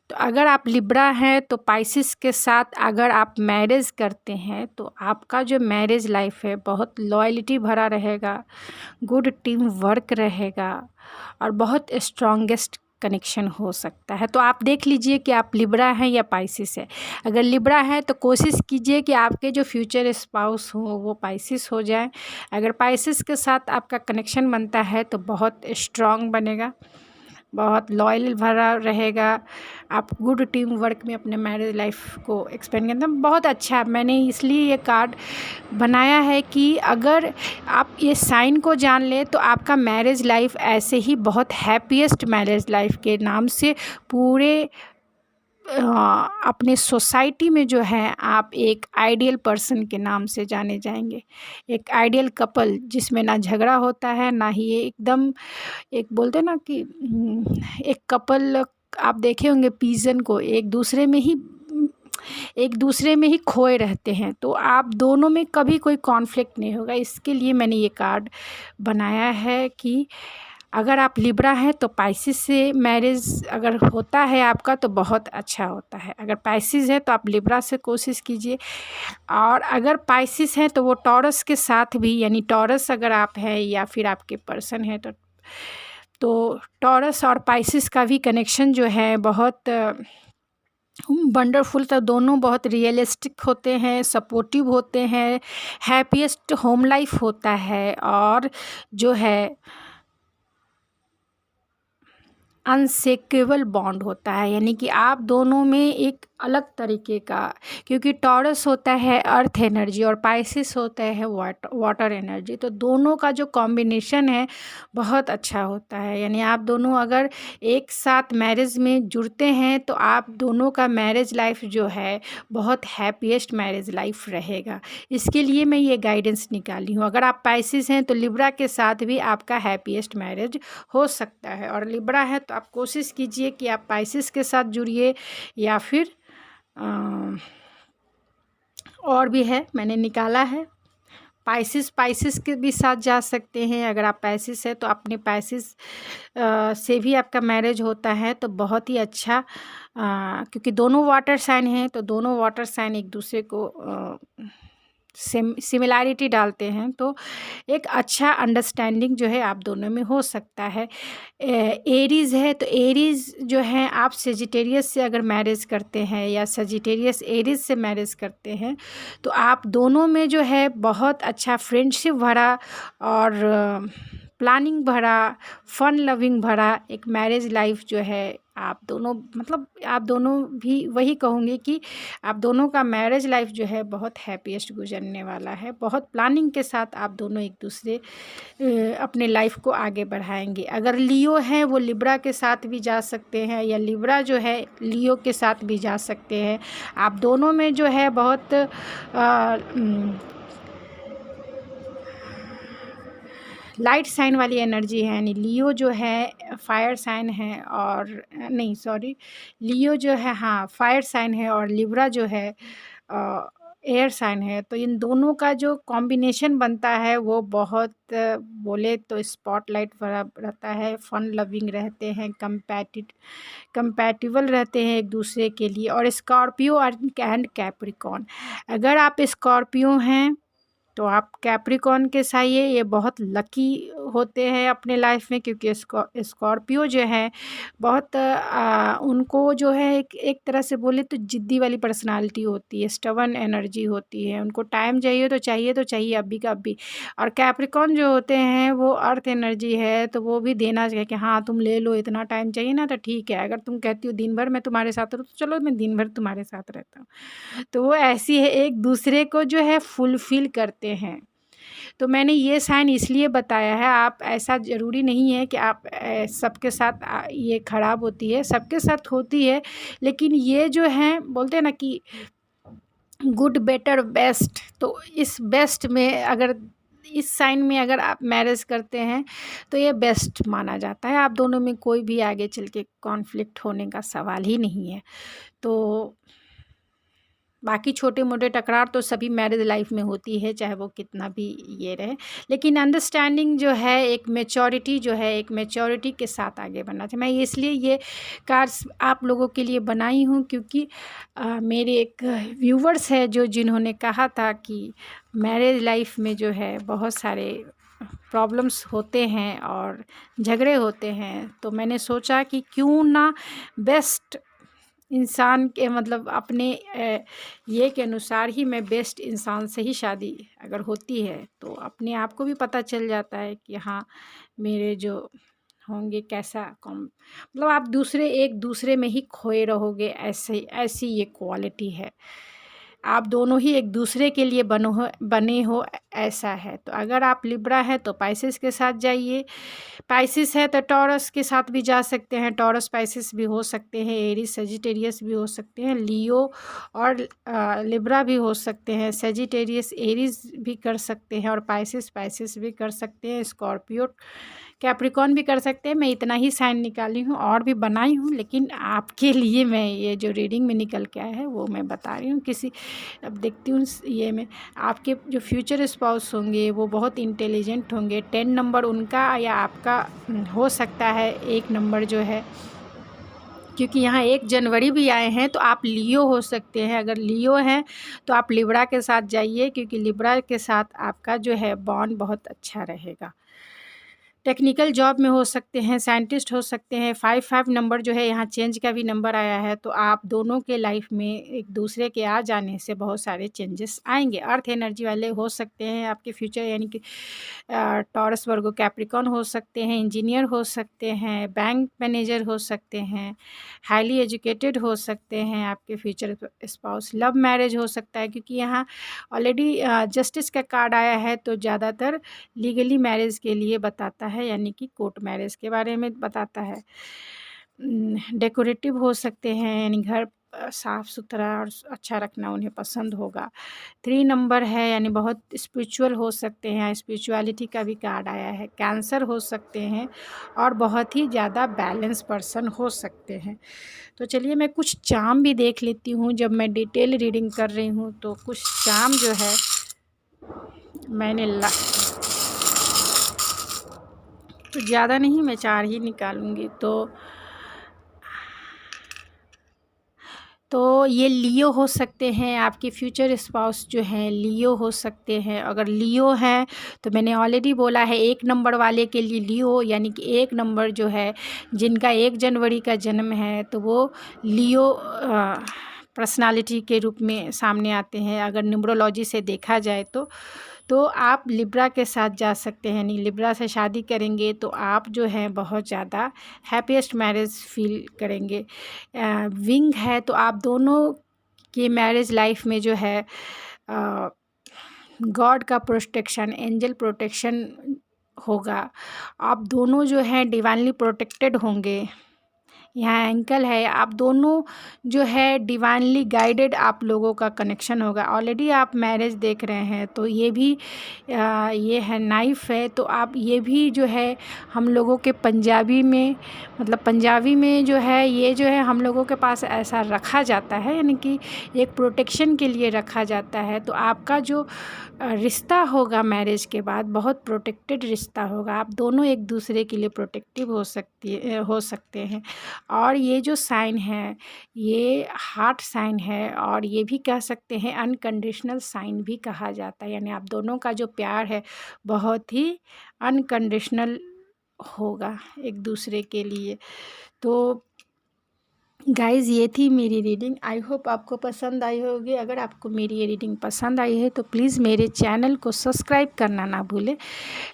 तो अगर आप लिब्रा हैं तो पाइसिस के साथ अगर आप मैरिज करते हैं तो आपका जो मैरिज लाइफ है बहुत लॉयल्टी भरा रहेगा, गुड टीम वर्क रहेगा, और बहुत स्ट्रॉन्गेस्ट कनेक्शन हो सकता है। तो आप देख लीजिए कि आप लिब्रा हैं या पाइसिस है। अगर लिब्रा है तो कोशिश कीजिए कि आपके जो फ्यूचर स्पाउस हो वो पाइसिस हो जाए। अगर पाइसिस के साथ आपका कनेक्शन बनता है तो बहुत स्ट्रॉन्ग बनेगा, बहुत लॉयल भरा रहेगा, आप गुड टीम वर्क में अपने मैरिज लाइफ को एक्सपेंड करते हैं। बहुत अच्छा, मैंने इसलिए ये कार्ड बनाया है कि अगर आप ये साइन को जान लें तो आपका मैरिज लाइफ ऐसे ही बहुत हैप्पीएस्ट मैरिज लाइफ के नाम से पूरे अपने सोसाइटी में जो है आप एक आइडियल पर्सन के नाम से जाने जाएंगे। एक आइडियल कपल जिसमें ना झगड़ा होता है, ना ही ये एकदम एक बोलते हैं ना कि एक कपल आप देखे होंगे पिजन को एक दूसरे में ही खोए रहते हैं। तो आप दोनों में कभी कोई कॉन्फ्लिक्ट नहीं होगा। इसके लिए मैंने ये कार्ड बनाया है कि अगर आप लिब्रा हैं तो पाइसिस से मैरिज अगर होता है आपका तो बहुत अच्छा होता है। अगर पाइसिस है तो आप लिब्रा से कोशिश कीजिए, और अगर पाइसिस है तो वो टॉरस के साथ भी, यानी टॉरस अगर आप हैं या फिर आपके पर्सन है तो टॉरस और पाइसिस का भी कनेक्शन जो है बहुत वंडरफुल। तो दोनों बहुत रियलिस्टिक होते हैं, सपोर्टिव होते हैं, हैप्पीएस्ट होम लाइफ होता है, और जो है अनशेकेबल बॉन्ड होता है। यानी कि आप दोनों में एक अलग तरीके का, क्योंकि टॉरस होता है अर्थ एनर्जी और पाइसिस होता है वाटर एनर्जी, तो दोनों का जो कॉम्बिनेशन है बहुत अच्छा होता है। यानी आप दोनों अगर एक साथ मैरिज में जुड़ते हैं तो आप दोनों का मैरिज लाइफ जो है बहुत हैप्पीएस्ट मैरिज लाइफ रहेगा। इसके लिए मैं ये गाइडेंस निकाली हूँ। अगर आप पाइसिस हैं तो लिब्रा के साथ भी आपका हैप्पीएस्ट मैरिज हो सकता है, और लिब्रा है तो आप कोशिश कीजिए कि आप पाइसिस के साथ जुड़िए, या फिर और भी है मैंने निकाला है पाइसिस के भी साथ जा सकते हैं। अगर आप पाइसिस है तो अपने पाइसिस से भी आपका मैरिज होता है तो बहुत ही अच्छा, क्योंकि दोनों वाटर साइन हैं तो दोनों वाटर साइन एक दूसरे को सिमिलैरिटी डालते हैं, तो एक अच्छा अंडरस्टैंडिंग जो है आप दोनों में हो सकता है। एरीज़ है तो एरीज़ जो है आप सेजिटेरियस से अगर मैरिज करते हैं या सेजिटेरियस एरीज़ से मैरिज करते हैं तो आप दोनों में जो है बहुत अच्छा फ्रेंडशिप भरा और प्लानिंग भरा, फन लविंग भरा एक मैरिज लाइफ जो है आप दोनों, मतलब आप दोनों भी वही कहूँगी कि आप दोनों का मैरिज लाइफ जो है बहुत हैप्पीएस्ट गुजरने वाला है। बहुत प्लानिंग के साथ आप दोनों एक दूसरे अपने लाइफ को आगे बढ़ाएंगे। अगर लियो हैं वो लिब्रा के साथ भी जा सकते हैं, या लिब्रा जो है लियो के साथ भी जा सकते हैं। आप दोनों में जो है बहुत लाइट साइन वाली एनर्जी है, यानी लियो जो है फायर साइन है, और नहीं सॉरी, लियो जो है हाँ फायर साइन है, और लिब्रा जो है एयर साइन है। तो इन दोनों का जो कॉम्बिनेशन बनता है वो बहुत बोले तो स्पॉटलाइट वाला रहता है, फन लविंग रहते हैं, कंपैटिबल रहते हैं एक दूसरे के लिए। और स्कॉर्पियो एंड कैप्रिकॉर्न, अगर आप स्कॉर्पियो हैं तो आप कैप्रिकॉर्न के साइए ये बहुत लकी होते हैं अपने लाइफ में, क्योंकि स्कॉर्पियो जो है बहुत उनको जो है एक तरह से बोले तो ज़िद्दी वाली पर्सनालिटी होती है, स्टबर्न एनर्जी होती है, उनको टाइम चाहिए तो चाहिए अभी का अभी। और कैप्रिकॉर्न जो होते हैं वो अर्थ एनर्जी है, तो वो भी देना चाहिए कि हाँ तुम ले लो, इतना टाइम चाहिए ना तो ठीक है, अगर तुम कहती हो दिन भर मैं तुम्हारे साथ रहूँ तो चलो मैं दिन भर तुम्हारे साथ रहता हूँ। तो वो ऐसी है, एक दूसरे को जो है फुलफ़िल करते हैं। तो मैंने ये साइन इसलिए बताया है, आप ऐसा ज़रूरी नहीं है कि आप सबके साथ ये ख़राब होती है, सबके साथ होती है, लेकिन ये जो है बोलते हैं ना कि गुड बेटर बेस्ट, तो इस बेस्ट में अगर इस साइन में अगर आप मैरिज करते हैं तो ये बेस्ट माना जाता है। आप दोनों में कोई भी आगे चल के कॉन्फ्लिक्ट होने का सवाल ही नहीं है। तो बाकी छोटे मोटे टकरार तो सभी मैरिज लाइफ में होती है, चाहे वो कितना भी ये रहे, लेकिन अंडरस्टैंडिंग जो है, एक मैच्योरिटी जो है, एक मैच्योरिटी के साथ आगे बढ़ना चाहिए। मैं इसलिए ये कार्ड्स आप लोगों के लिए बनाई हूँ क्योंकि मेरे एक व्यूवर्स है जो जिन्होंने कहा था कि मैरिज लाइफ में जो है बहुत सारे प्रॉब्लम्स होते हैं और झगड़े होते हैं, तो मैंने सोचा कि क्यों ना बेस्ट इंसान के मतलब अपने ये के अनुसार ही मैं बेस्ट इंसान से ही शादी अगर होती है तो अपने आप को भी पता चल जाता है कि हाँ मेरे जो होंगे कैसा कॉम मतलब आप एक दूसरे में ही खोए रहोगे, ऐसी ये क्वालिटी है। आप दोनों ही एक दूसरे के लिए बने हो ऐसा है। तो अगर आप लिब्रा है तो पाइसेस के साथ जाइए, पाइसेस है तो टॉरस के साथ भी जा सकते हैं, टॉरस पाइसेस भी हो सकते हैं, एरीज सजिटेरियस भी हो सकते हैं, लियो और लिब्रा भी हो सकते हैं, सजिटेरियस एरीज भी कर सकते हैं, और पाइसेस भी कर सकते हैं, स्कॉर्पियो कैप्रिकॉर्न भी कर सकते हैं। मैं इतना ही साइन निकाली हूँ, और भी बनाई हूँ, लेकिन आपके लिए मैं ये जो रीडिंग में निकल के आया है वो मैं बता रही हूँ। अब देखती हूँ ये में आपके जो फ्यूचर स्पाउस होंगे वो बहुत इंटेलिजेंट होंगे। 10 नंबर उनका या आपका हो सकता है, 1 नंबर जो है, क्योंकि यहाँ 1 जनवरी भी आए हैं, तो आप लियो हो सकते हैं। अगर लियो हैं तो आप लिब्रा के साथ जाइए, क्योंकि लिब्रा के साथ आपका जो है बॉन्ड बहुत अच्छा रहेगा। टेक्निकल जॉब में हो सकते हैं, साइंटिस्ट हो सकते हैं। 5 नंबर जो है यहाँ चेंज का भी नंबर आया है, तो आप दोनों के लाइफ में एक दूसरे के आ जाने से बहुत सारे चेंजेस आएंगे। अर्थ एनर्जी वाले हो सकते हैं आपके फ्यूचर, यानी कि टॉरस वर्गो कैप्रिकॉर्न हो सकते हैं, इंजीनियर हो सकते हैं, बैंक मैनेजर हो सकते हैं, हाईली एजुकेटेड हो सकते हैं आपके फ्यूचर स्पाउस। लव मैरिज हो सकता है, क्योंकि यहाँ ऑलरेडी जस्टिस का कार्ड आया है, तो ज़्यादातर लीगली मैरिज के लिए बताता है, यानी कि कोर्ट मैरिज के बारे में बताता है। डेकोरेटिव हो सकते हैं, यानी घर साफ़ सुथरा और अच्छा रखना उन्हें पसंद होगा। 3 नंबर है, यानी बहुत स्पिरिचुअल हो सकते हैं, स्पिरिचुअलिटी का भी कार्ड आया है। कैंसर हो सकते हैं, और बहुत ही ज़्यादा बैलेंस पर्सन हो सकते हैं। तो चलिए मैं कुछ चार्म भी देख लेती हूँ, जब मैं डिटेल रीडिंग कर रही हूँ तो कुछ चार्म जो है मैंने तो ज़्यादा नहीं, मैं 4 ही निकालूंगी। तो ये लियो हो सकते हैं, आपके फ्यूचर स्पाउस जो हैं लियो हो सकते हैं। अगर लियो हैं तो मैंने ऑलरेडी बोला है 1 नंबर वाले के लिए लियो, यानी कि 1 नंबर जो है जिनका 1 जनवरी का जन्म है, तो वो लियो पर्सनालिटी के रूप में सामने आते हैं अगर न्यूमरोलॉजी से देखा जाए तो आप लिब्रा के साथ जा सकते हैं। यानी लिब्रा से शादी करेंगे तो आप जो हैं बहुत ज़्यादा हैप्पीएस्ट मैरिज फील करेंगे। विंग है तो आप दोनों की मैरिज लाइफ में जो है गॉड का प्रोटेक्शन, एंजल प्रोटेक्शन होगा। आप दोनों जो हैं डिवाइनली प्रोटेक्टेड होंगे। यहाँ एंकल है। आप दोनों जो है डिवाइनली गाइडेड आप लोगों का कनेक्शन होगा। ऑलरेडी आप मैरिज देख रहे हैं तो ये भी ये है नाइफ है, तो आप ये भी जो है हम लोगों के पंजाबी में, मतलब पंजाबी में जो है ये जो है हम लोगों के पास ऐसा रखा जाता है, यानी कि एक प्रोटेक्शन के लिए रखा जाता है। तो आपका जो रिश्ता होगा मैरिज के बाद बहुत प्रोटेक्टेड रिश्ता होगा। आप दोनों एक दूसरे के लिए प्रोटेक्टिव हो सकते हैं। और ये जो साइन है ये हार्ट साइन है, और ये भी कह सकते हैं अनकंडीशनल साइन भी कहा जाता है। यानी आप दोनों का जो प्यार है बहुत ही अनकंडीशनल होगा एक दूसरे के लिए। तो गाइज़ ये थी मेरी रीडिंग। आई होप आपको पसंद आई होगी। अगर आपको मेरी ये रीडिंग पसंद आई है तो प्लीज़ मेरे चैनल को सब्सक्राइब करना ना भूलें,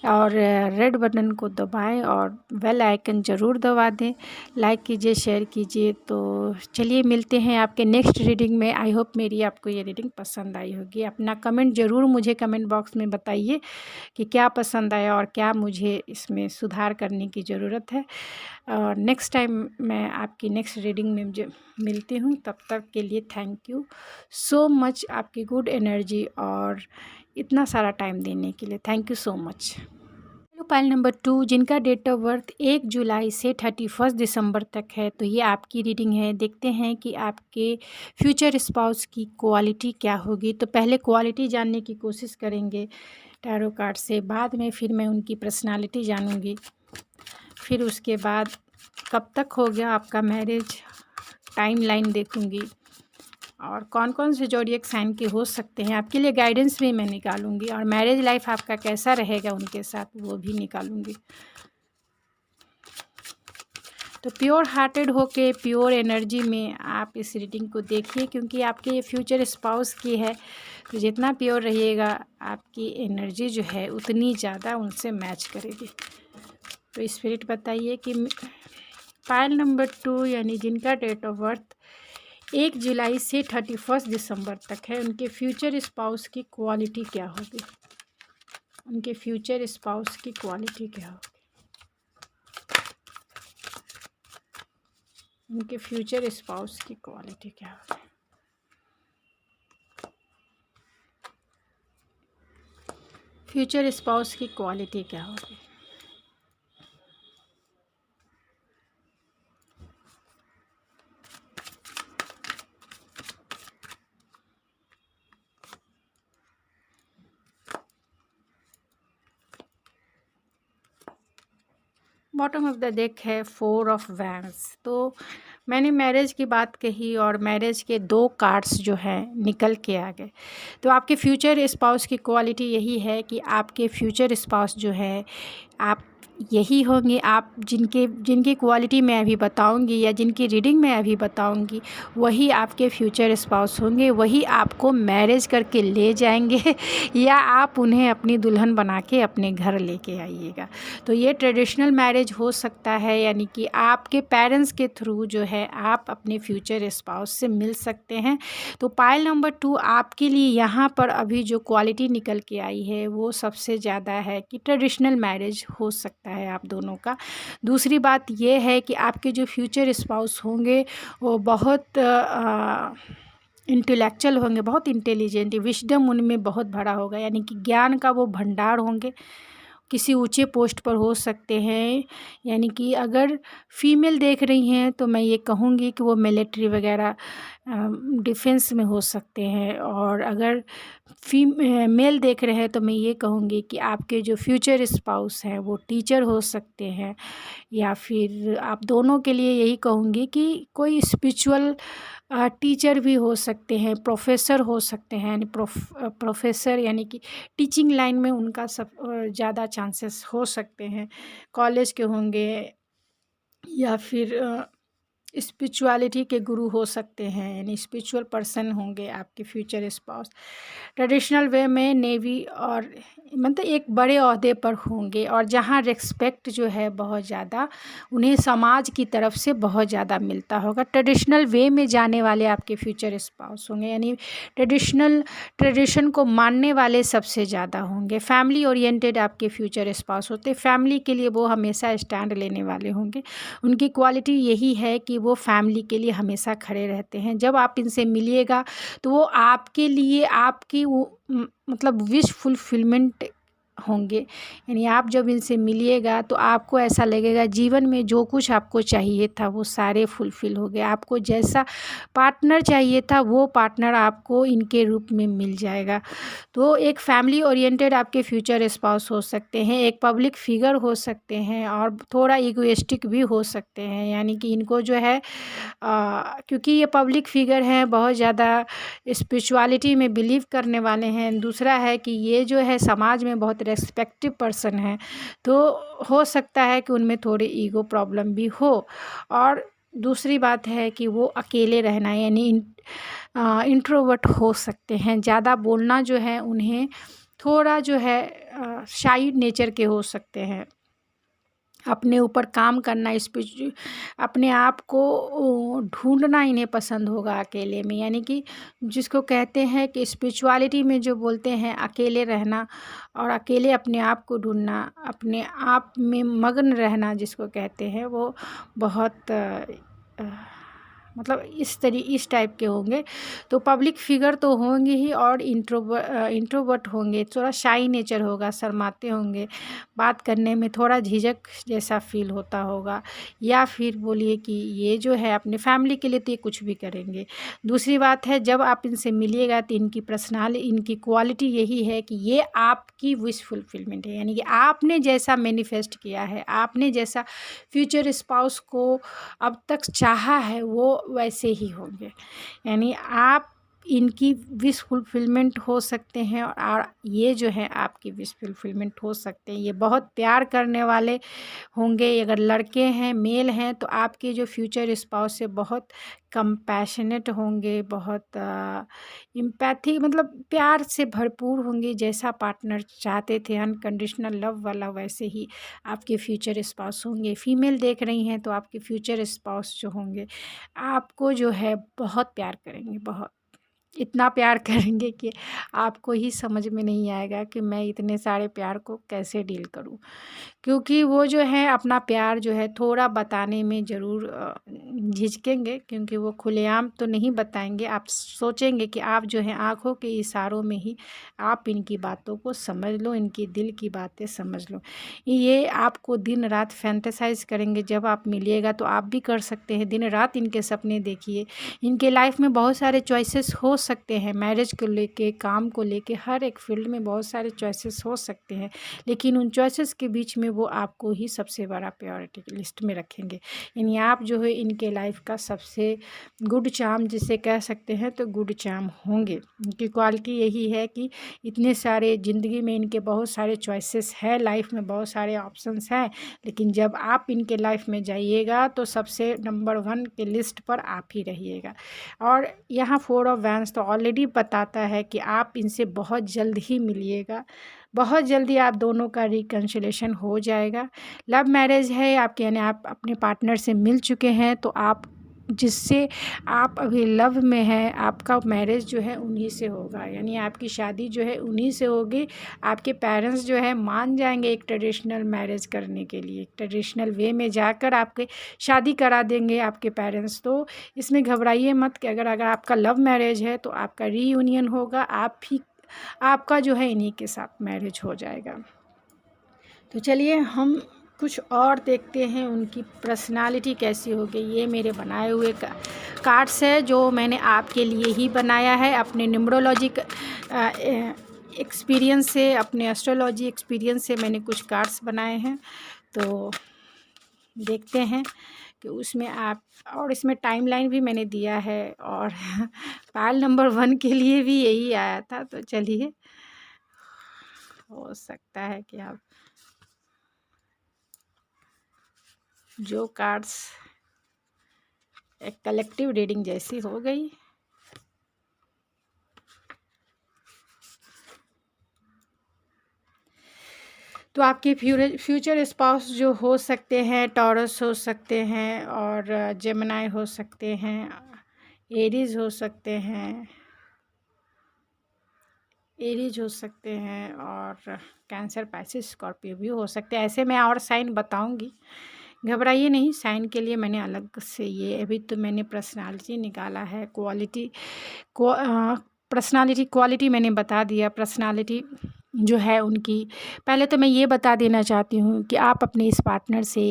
और रेड बटन को दबाएं और बेल आइकन ज़रूर दबा दें। लाइक कीजिए, शेयर कीजिए। तो चलिए मिलते हैं आपके नेक्स्ट रीडिंग में। आई होप मेरी आपको ये रीडिंग पसंद आई होगी। अपना कमेंट ज़रूर मुझे कमेंट बॉक्स में बताइए कि क्या पसंद आया और क्या मुझे इसमें सुधार करने की ज़रूरत है। और नेक्स्ट टाइम मैं आपकी नेक्स्ट रीडिंग में जो मिलती हूँ, तब तक के लिए थैंक यू सो मच, आपकी गुड एनर्जी और इतना सारा टाइम देने के लिए thank you so much. Pile number 2, जिनका डेट ऑफ बर्थ 1 जुलाई से 31 दिसंबर तक है, तो ये आपकी रीडिंग है। देखते हैं कि आपके फ्यूचर स्पाउस की क्वालिटी क्या होगी। तो पहले क्वालिटी जानने की कोशिश करेंगे टैरो कार्ड से, बाद में फिर मैं उनकी पर्सनालिटी जानूंगी, फिर उसके बाद कब तक हो गया आपका मैरिज, टाइम लाइन देखूंगी, और कौन कौन से ज़ोडिएक साइन के हो सकते हैं। आपके लिए गाइडेंस भी मैं निकालूंगी, और मैरिज लाइफ आपका कैसा रहेगा उनके साथ वो भी निकालूंगी। तो प्योर हार्टेड होके प्योर एनर्जी में आप इस रीडिंग को देखिए, क्योंकि आपके ये फ्यूचर स्पाउस की है। तो जितना प्योर रहिएगा आपकी एनर्जी जो है उतनी ज़्यादा उनसे मैच करेगी। तो स्पिरिट बताइए कि पाइल नंबर 2 यानी जिनका डेट ऑफ बर्थ 1 जुलाई से 31 दिसंबर तक है, उनके फ्यूचर स्पाउस की क्वालिटी क्या होगी। उनके फ्यूचर स्पाउस की क्वालिटी क्या होगी। उनके फ्यूचर स्पाउस की क्वालिटी क्या होगी। फ्यूचर स्पाउस की क्वालिटी क्या होगी। बॉटम ऑफ द डेक है 4 ऑफ वैंड्स। तो मैंने मैरिज की बात कही और मैरिज के 2 कार्ड्स जो हैं निकल के आ गए। तो आपके फ्यूचर स्पाउस की क्वालिटी यही है कि आपके फ्यूचर स्पाउस जो है आप यही होंगे, आप जिनकी क्वालिटी मैं अभी बताऊंगी या जिनकी रीडिंग मैं अभी बताऊंगी वही आपके फ्यूचर स्पाउस होंगे। वही आपको मैरिज करके ले जाएंगे या आप उन्हें अपनी दुल्हन बना के अपने घर लेके आइएगा। तो ये ट्रेडिशनल मैरिज हो सकता है, यानी कि आपके पेरेंट्स के थ्रू जो है आप अपने फ्यूचर स्पाउस से मिल सकते हैं। तो पाइल नंबर 2 आपके लिए यहाँ पर अभी जो क्वालिटी निकल के आई है वो सबसे ज़्यादा है कि ट्रेडिशनल मैरिज हो सकता है आप दोनों का। दूसरी बात ये है कि आपके जो फ्यूचर स्पाउस होंगे वो बहुत इंटेलेक्चुअल होंगे, बहुत इंटेलिजेंट, विजडम उनमें बहुत भरा होगा, यानी कि ज्ञान का वो भंडार होंगे। किसी ऊंचे पोस्ट पर हो सकते हैं, यानी कि अगर फीमेल देख रही हैं तो मैं ये कहूँगी कि वो मिलिट्री वगैरह डिफेंस में हो सकते हैं, और अगर मेल देख रहे हैं तो मैं ये कहूँगी कि आपके जो फ्यूचर स्पाउस हैं वो टीचर हो सकते हैं, या फिर आप दोनों के लिए यही कहूँगी कि कोई स्पिरिचुअल टीचर भी हो सकते हैं, प्रोफेसर हो सकते हैं। यानी प्रोफेसर यानी कि टीचिंग लाइन में उनका सब ज़्यादा चांसेस हो सकते हैं। कॉलेज के होंगे या फिर स्पिरिचुअलिटी के गुरु हो सकते हैं, यानी स्पिरिचुअल पर्सन होंगे आपके फ्यूचर स्पाउस। ट्रेडिशनल वे में नेवी और मतलब एक बड़े ओहदे पर होंगे, और जहाँ रिस्पेक्ट जो है बहुत ज़्यादा उन्हें समाज की तरफ से बहुत ज़्यादा मिलता होगा। ट्रेडिशनल वे में जाने वाले आपके फ्यूचर स्पाउस होंगे, यानी ट्रेडिशन को मानने वाले सबसे ज़्यादा होंगे। फैमिली ओरिएंटेड आपके फ्यूचर स्पाउस होते, फैमिली के लिए वो हमेशा स्टैंड लेने वाले होंगे। उनकी क्वालिटी यही है कि वो फैमिली के लिए हमेशा खड़े रहते हैं। जब आप इनसे मिलिएगा तो वो आपके लिए आपकी वो मतलब विश फुलफिलमेंट होंगे। यानी आप जब इनसे मिलिएगा तो आपको ऐसा लगेगा जीवन में जो कुछ आपको चाहिए था वो सारे फुलफ़िल हो गए। आपको जैसा पार्टनर चाहिए था वो पार्टनर आपको इनके रूप में मिल जाएगा। तो एक फैमिली ओरिएंटेड आपके फ्यूचर स्पाउस हो सकते हैं, एक पब्लिक फिगर हो सकते हैं, और थोड़ा इगोइस्टिक भी हो सकते हैं। यानी कि इनको जो है क्योंकि ये पब्लिक फिगर हैं, बहुत ज़्यादा स्पिरिचुअलिटी में बिलीव करने वाले हैं। दूसरा है कि ये जो है समाज में बहुत रेस्पेक्टिव पर्सन हैं, तो हो सकता है कि उनमें थोड़ी ईगो प्रॉब्लम भी हो। और दूसरी बात है कि वो अकेले रहना यानी इंट्रोवर्ट हो सकते हैं। ज़्यादा बोलना जो है उन्हें थोड़ा जो है शाई नेचर के हो सकते हैं। अपने ऊपर काम करना, अपने आप को ढूंढना इन्हें पसंद होगा अकेले में। यानी कि जिसको कहते हैं कि स्पिरिचुअलिटी में जो बोलते हैं अकेले रहना और अकेले अपने आप को ढूंढना, अपने आप में मग्न रहना जिसको कहते हैं, वो बहुत मतलब इस टाइप के होंगे। तो पब्लिक फिगर तो होंगे ही, और इंट्रोवर्ट होंगे, थोड़ा शाई नेचर होगा, शर्माते होंगे, बात करने में थोड़ा झिझक जैसा फील होता होगा। या फिर बोलिए कि ये जो है अपने फैमिली के लिए तो ये कुछ भी करेंगे। दूसरी बात है, जब आप इनसे मिलिएगा तो इनकी क्वालिटी यही है कि ये आपकी विश फुलफिलमेंट है। यानी कि आपने जैसा मैनिफेस्ट किया है, आपने जैसा फ्यूचर स्पाउस को अब तक चाहा है वो वैसे ही होंगे। यानी आप इनकी विश फुलफिलमेंट हो सकते हैं, और ये जो है आपकी विश फुलफिलमेंट हो सकते हैं। ये बहुत प्यार करने वाले होंगे। अगर लड़के हैं, मेल हैं, तो आपके जो फ्यूचर स्पाउस से बहुत कंपैशनेट होंगे, बहुत एम्पैथी मतलब प्यार से भरपूर होंगे। जैसा पार्टनर चाहते थे अनकंडीशनल लव वाला, वैसे ही आपके फ्यूचर स्पाउस होंगे। फीमेल देख रही हैं तो आपके फ्यूचर स्पाउस जो होंगे आपको जो है बहुत प्यार करेंगे, बहुत इतना प्यार करेंगे कि आपको ही समझ में नहीं आएगा कि मैं इतने सारे प्यार को कैसे डील करूं। क्योंकि वो जो है अपना प्यार जो है थोड़ा बताने में ज़रूर झिझकेंगे, क्योंकि वो खुलेआम तो नहीं बताएंगे। आप सोचेंगे कि आप जो है आँखों के इशारों में ही आप इनकी बातों को समझ लो, इनकी दिल की बातें समझ लो। ये आपको दिन रात फैंटेसाइज करेंगे। जब आप मिलिएगा तो आप भी कर सकते हैं, दिन रात इनके सपने देखिए। इनके लाइफ में बहुत सारे चॉइसेस हो सकते हैं, मैरिज को लेके, काम को लेके, हर एक फील्ड में बहुत सारे चॉइसेस हो सकते हैं। लेकिन उन चॉइसेस के बीच में वो आपको ही सबसे बड़ा प्रायोरिटी की लिस्ट में रखेंगे। यानी आप जो है इनके लाइफ का सबसे गुड चार्म जिसे कह सकते हैं, तो गुड चार्म होंगे। इनकी क्वालिटी यही है कि इतने सारे ज़िंदगी में इनके बहुत सारे चॉइसेस है, लाइफ में बहुत सारे ऑप्शंस हैं, लेकिन जब आप इनके लाइफ में जाइएगा तो सबसे नंबर 1 के लिस्ट पर आप ही रहिएगा। और यहाँ 4 ऑफ वैंड्स तो ऑलरेडी बताता है कि आप इनसे बहुत जल्द ही मिलिएगा, बहुत जल्दी आप दोनों का रिकन्सिलिएशन हो जाएगा। लव मैरिज है आपके, यानी आप अपने पार्टनर से मिल चुके हैं, तो आप जिससे आप अभी लव में हैं, आपका मैरिज जो है उन्हीं से होगा। यानी आपकी शादी जो है उन्हीं से होगी। आपके पेरेंट्स जो है मान जाएंगे एक ट्रेडिशनल मैरिज करने के लिए, ट्रेडिशनल वे में जाकर आपके शादी करा देंगे आपके पेरेंट्स। तो इसमें घबराइए मत कि अगर आपका लव मैरिज है तो आपका रीयूनियन होगा, आपका जो है इन्हीं के साथ मैरिज हो जाएगा। तो चलिए हम कुछ और देखते हैं उनकी पर्सनालिटी कैसी होगी। ये मेरे बनाए हुए कार्ड्स है जो मैंने आपके लिए ही बनाया है, अपने न्यूमरोलॉजी एक्सपीरियंस से, अपने एस्ट्रोलॉजी एक्सपीरियंस से मैंने कुछ कार्ड्स बनाए हैं। तो देखते हैं कि उसमें आप, और इसमें टाइमलाइन भी मैंने दिया है, और पायल नंबर 1 के लिए भी यही आया था। तो चलिए, हो सकता है कि आप जो कार्ड्स एक कलेक्टिव रीडिंग जैसी हो गई। तो आपके फ्यूचर स्पाउस जो हो सकते हैं, टॉरस हो सकते हैं और जेमिनी हो सकते हैं, एरीज हो सकते हैं, और कैंसर, पाइसेस, स्कॉर्पियो भी हो सकते हैं। ऐसे मैं और साइन बताऊंगी, घबराइए नहीं। साइन के लिए मैंने अलग से ये अभी तो मैंने पर्सनालिटी निकाला है, पर्सनालिटी क्वालिटी मैंने बता दिया। पर्सनालिटी जो है उनकी, पहले तो मैं ये बता देना चाहती हूँ कि आप अपने इस पार्टनर से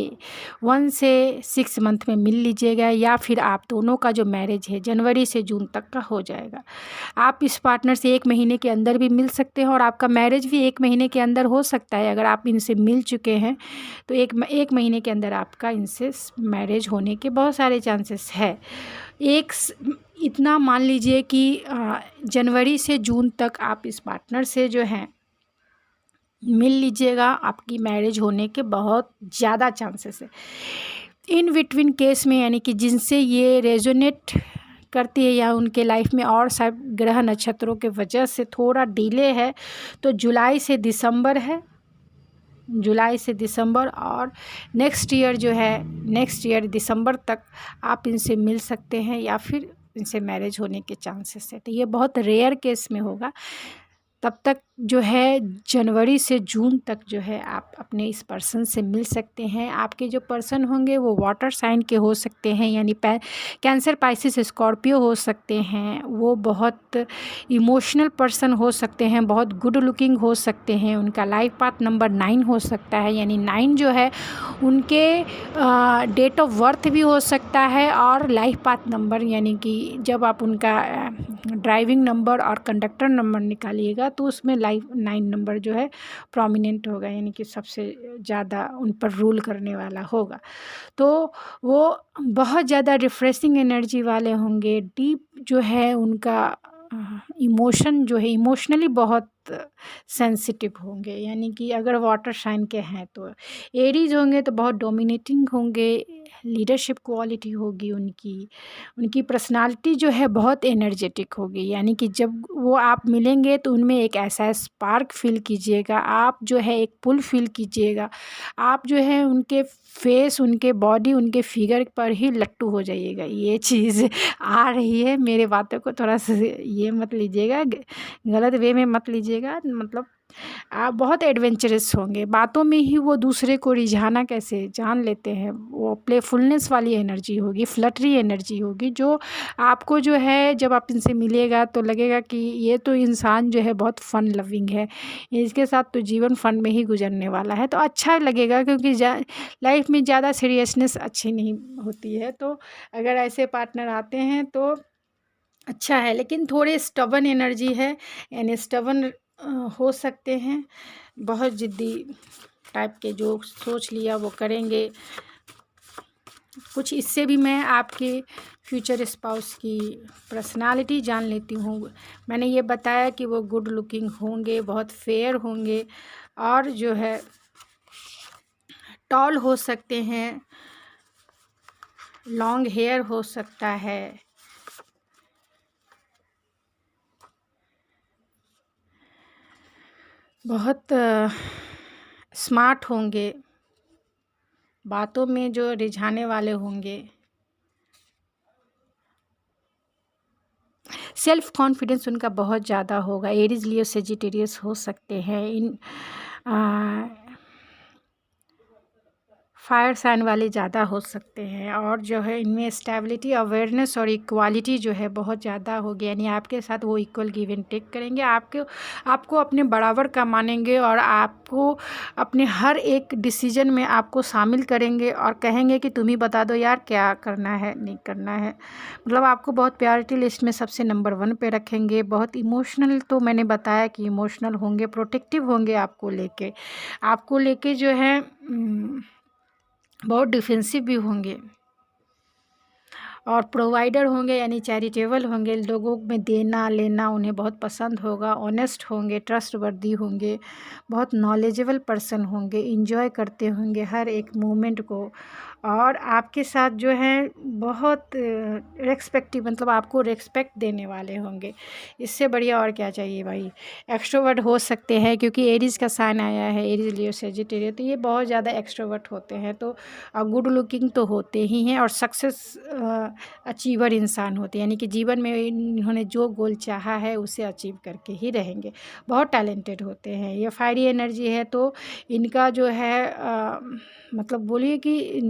1 से 6 मंथ में मिल लीजिएगा, या फिर आप दोनों का जो मैरिज है जनवरी से जून तक का हो जाएगा। आप इस पार्टनर से 1 महीने के अंदर भी मिल सकते हैं, और आपका मैरिज भी 1 महीने के अंदर हो सकता है। अगर आप इनसे मिल चुके हैं तो एक महीने के अंदर आपका इनसे मैरिज होने के बहुत सारे चांसेस है। इतना मान लीजिए कि जनवरी से जून तक आप इस पार्टनर से जो है मिल लीजिएगा, आपकी मैरिज होने के बहुत ज़्यादा चांसेस है। इन बिटवीन केस में, यानी कि जिनसे ये रेजोनेट करती है या उनके लाइफ में और सब ग्रह नक्षत्रों के वजह से थोड़ा डिले है, तो जुलाई से दिसंबर है, जुलाई से दिसंबर, और नेक्स्ट ईयर दिसंबर तक आप इनसे मिल सकते हैं, या फिर इनसे मैरिज होने के चांसेस है। तो ये बहुत रेयर केस में होगा। तब तक जो है जनवरी से जून तक जो है आप अपने इस पर्सन से मिल सकते हैं। आपके जो पर्सन होंगे वो वाटर साइन के हो सकते हैं, यानी कैंसर, पाइसेस, स्कॉर्पियो हो सकते हैं। वो बहुत इमोशनल पर्सन हो सकते हैं, बहुत गुड लुकिंग हो सकते हैं। उनका लाइफ पाथ नंबर 9 हो सकता है, यानी 9 जो है उनके डेट ऑफ बर्थ भी हो सकता है, और लाइफ पाथ नंबर, यानी कि जब आप उनका ड्राइविंग नंबर और कंडक्टर नंबर निकालिएगा तो उसमें लाइफ 9 नंबर जो है प्रोमिनेंट होगा, यानी कि सबसे ज़्यादा उन पर रूल करने वाला होगा। तो वो बहुत ज़्यादा रिफ्रेशिंग एनर्जी वाले होंगे। डीप जो है उनका इमोशन जो है, इमोशनली बहुत सेंसिटिव होंगे, यानी कि अगर वाटर साइन के हैं तो एरीज होंगे तो बहुत डोमिनेटिंग होंगे, लीडरशिप क्वालिटी होगी उनकी पर्सनालिटी जो है बहुत एनर्जेटिक होगी, यानी कि जब वो आप मिलेंगे तो उनमें एक ऐसा स्पार्क फील कीजिएगा, आप जो है एक पुल फील कीजिएगा, आप जो है उनके फेस, उनके बॉडी, उनके फिगर पर ही लट्टू हो जाइएगा। ये चीज़ आ रही है, मेरे बातों को थोड़ा सा ये मत लीजिएगा, गलत वे में मत लीजिएगा। मतलब आप बहुत एडवेंचरस होंगे, बातों में ही वो दूसरे को रिझाना कैसे जान लेते हैं। वो प्लेफुलनेस वाली एनर्जी होगी, फ्लटरी एनर्जी होगी, जो आपको जो है जब आप इनसे मिलेगा तो लगेगा कि ये तो इंसान जो है बहुत फ़न लविंग है, इसके साथ तो जीवन फ़न में ही गुजरने वाला है। तो अच्छा लगेगा, क्योंकि लाइफ में ज़्यादा सीरियसनेस अच्छी नहीं होती है। तो अगर ऐसे पार्टनर आते हैं तो अच्छा है, लेकिन थोड़े स्टबन एनर्जी है, यानी स्टबन हो सकते हैं, बहुत ज़िद्दी टाइप के, जो सोच लिया वो करेंगे। कुछ इससे भी मैं आपके फ्यूचर स्पाउस की पर्सनालिटी जान लेती हूँ। मैंने ये बताया कि वो गुड लुकिंग होंगे, बहुत फेयर होंगे, और जो है टॉल हो सकते हैं, लॉन्ग हेयर हो सकता है, बहुत स्मार्ट होंगे, बातों में जो रिझाने वाले होंगे, सेल्फ कॉन्फिडेंस उनका बहुत ज़्यादा होगा। एरीज, लियो, सेजिटेरियस हो सकते हैं। इन फायर साइन वाले ज़्यादा हो सकते हैं, और जो है इनमें स्टेबिलिटी, अवेयरनेस और इक्वालिटी जो है बहुत ज़्यादा होगी, यानी आपके साथ वो इक्वल गिव एंड टेक करेंगे, आपको अपने बराबर का मानेंगे, और आपको अपने हर एक डिसीजन में आपको शामिल करेंगे, और कहेंगे कि तुम ही बता दो यार क्या करना है नहीं करना है। मतलब आपको बहुत प्रायोरिटी लिस्ट में सबसे नंबर 1 पे रखेंगे। बहुत इमोशनल, तो मैंने बताया कि इमोशनल होंगे, प्रोटेक्टिव होंगे आपको लेके जो है बहुत डिफेंसिव भी होंगे, और प्रोवाइडर होंगे, यानी चैरिटेबल होंगे। लोगों में देना लेना उन्हें बहुत पसंद होगा। ऑनेस्ट होंगे, ट्रस्टवर्दी होंगे, बहुत नॉलेजेबल पर्सन होंगे, इंजॉय करते होंगे हर एक मोमेंट को, और आपके साथ जो है बहुत रेस्पेक्टिव, मतलब आपको रेस्पेक्ट देने वाले होंगे। इससे बढ़िया और क्या चाहिए भाई। एक्सट्रोवर्ट हो सकते हैं क्योंकि एरीज का साइन आया है, एरीज लियो सेजिटेरियस, तो ये बहुत ज़्यादा एक्सट्रोवर्ट होते हैं, तो गुड लुकिंग तो होते ही हैं और सक्सेस अचीवर इंसान होते हैं, यानी कि जीवन में इन्होंने जो गोल चाहा है उसे अचीव करके ही रहेंगे। बहुत टैलेंटेड होते हैं, ये फायरी एनर्जी है, तो इनका जो है मतलब बोलिए कि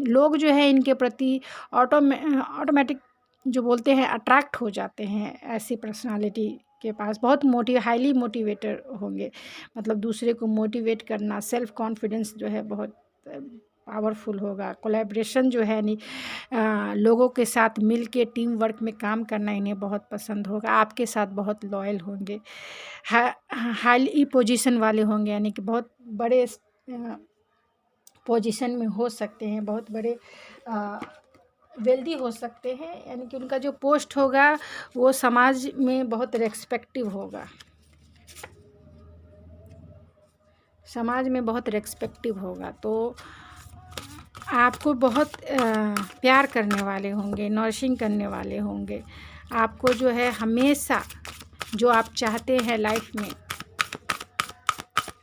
लोग जो है इनके प्रति ऑटोमेटिक जो बोलते हैं अट्रैक्ट हो जाते हैं ऐसी पर्सनालिटी के पास। बहुत हाईली मोटिवेटर होंगे, मतलब दूसरे को मोटिवेट करना, सेल्फ कॉन्फिडेंस जो है बहुत पावरफुल होगा। कोलैबोरेशन जो है लोगों के साथ मिल के टीम वर्क में काम करना इन्हें बहुत पसंद होगा। आपके साथ बहुत लॉयल होंगे, हाईली पोजीशन वाले होंगे, यानी कि बहुत बड़े पोजीशन में हो सकते हैं, बहुत बड़े वेल्दी हो सकते हैं, यानी कि उनका जो पोस्ट होगा वो समाज में बहुत रेस्पेक्टिव होगा, समाज में बहुत रेस्पेक्टिव होगा। तो आपको बहुत प्यार करने वाले होंगे, नर्सिंग करने वाले होंगे। आपको जो है हमेशा जो आप चाहते हैं लाइफ में,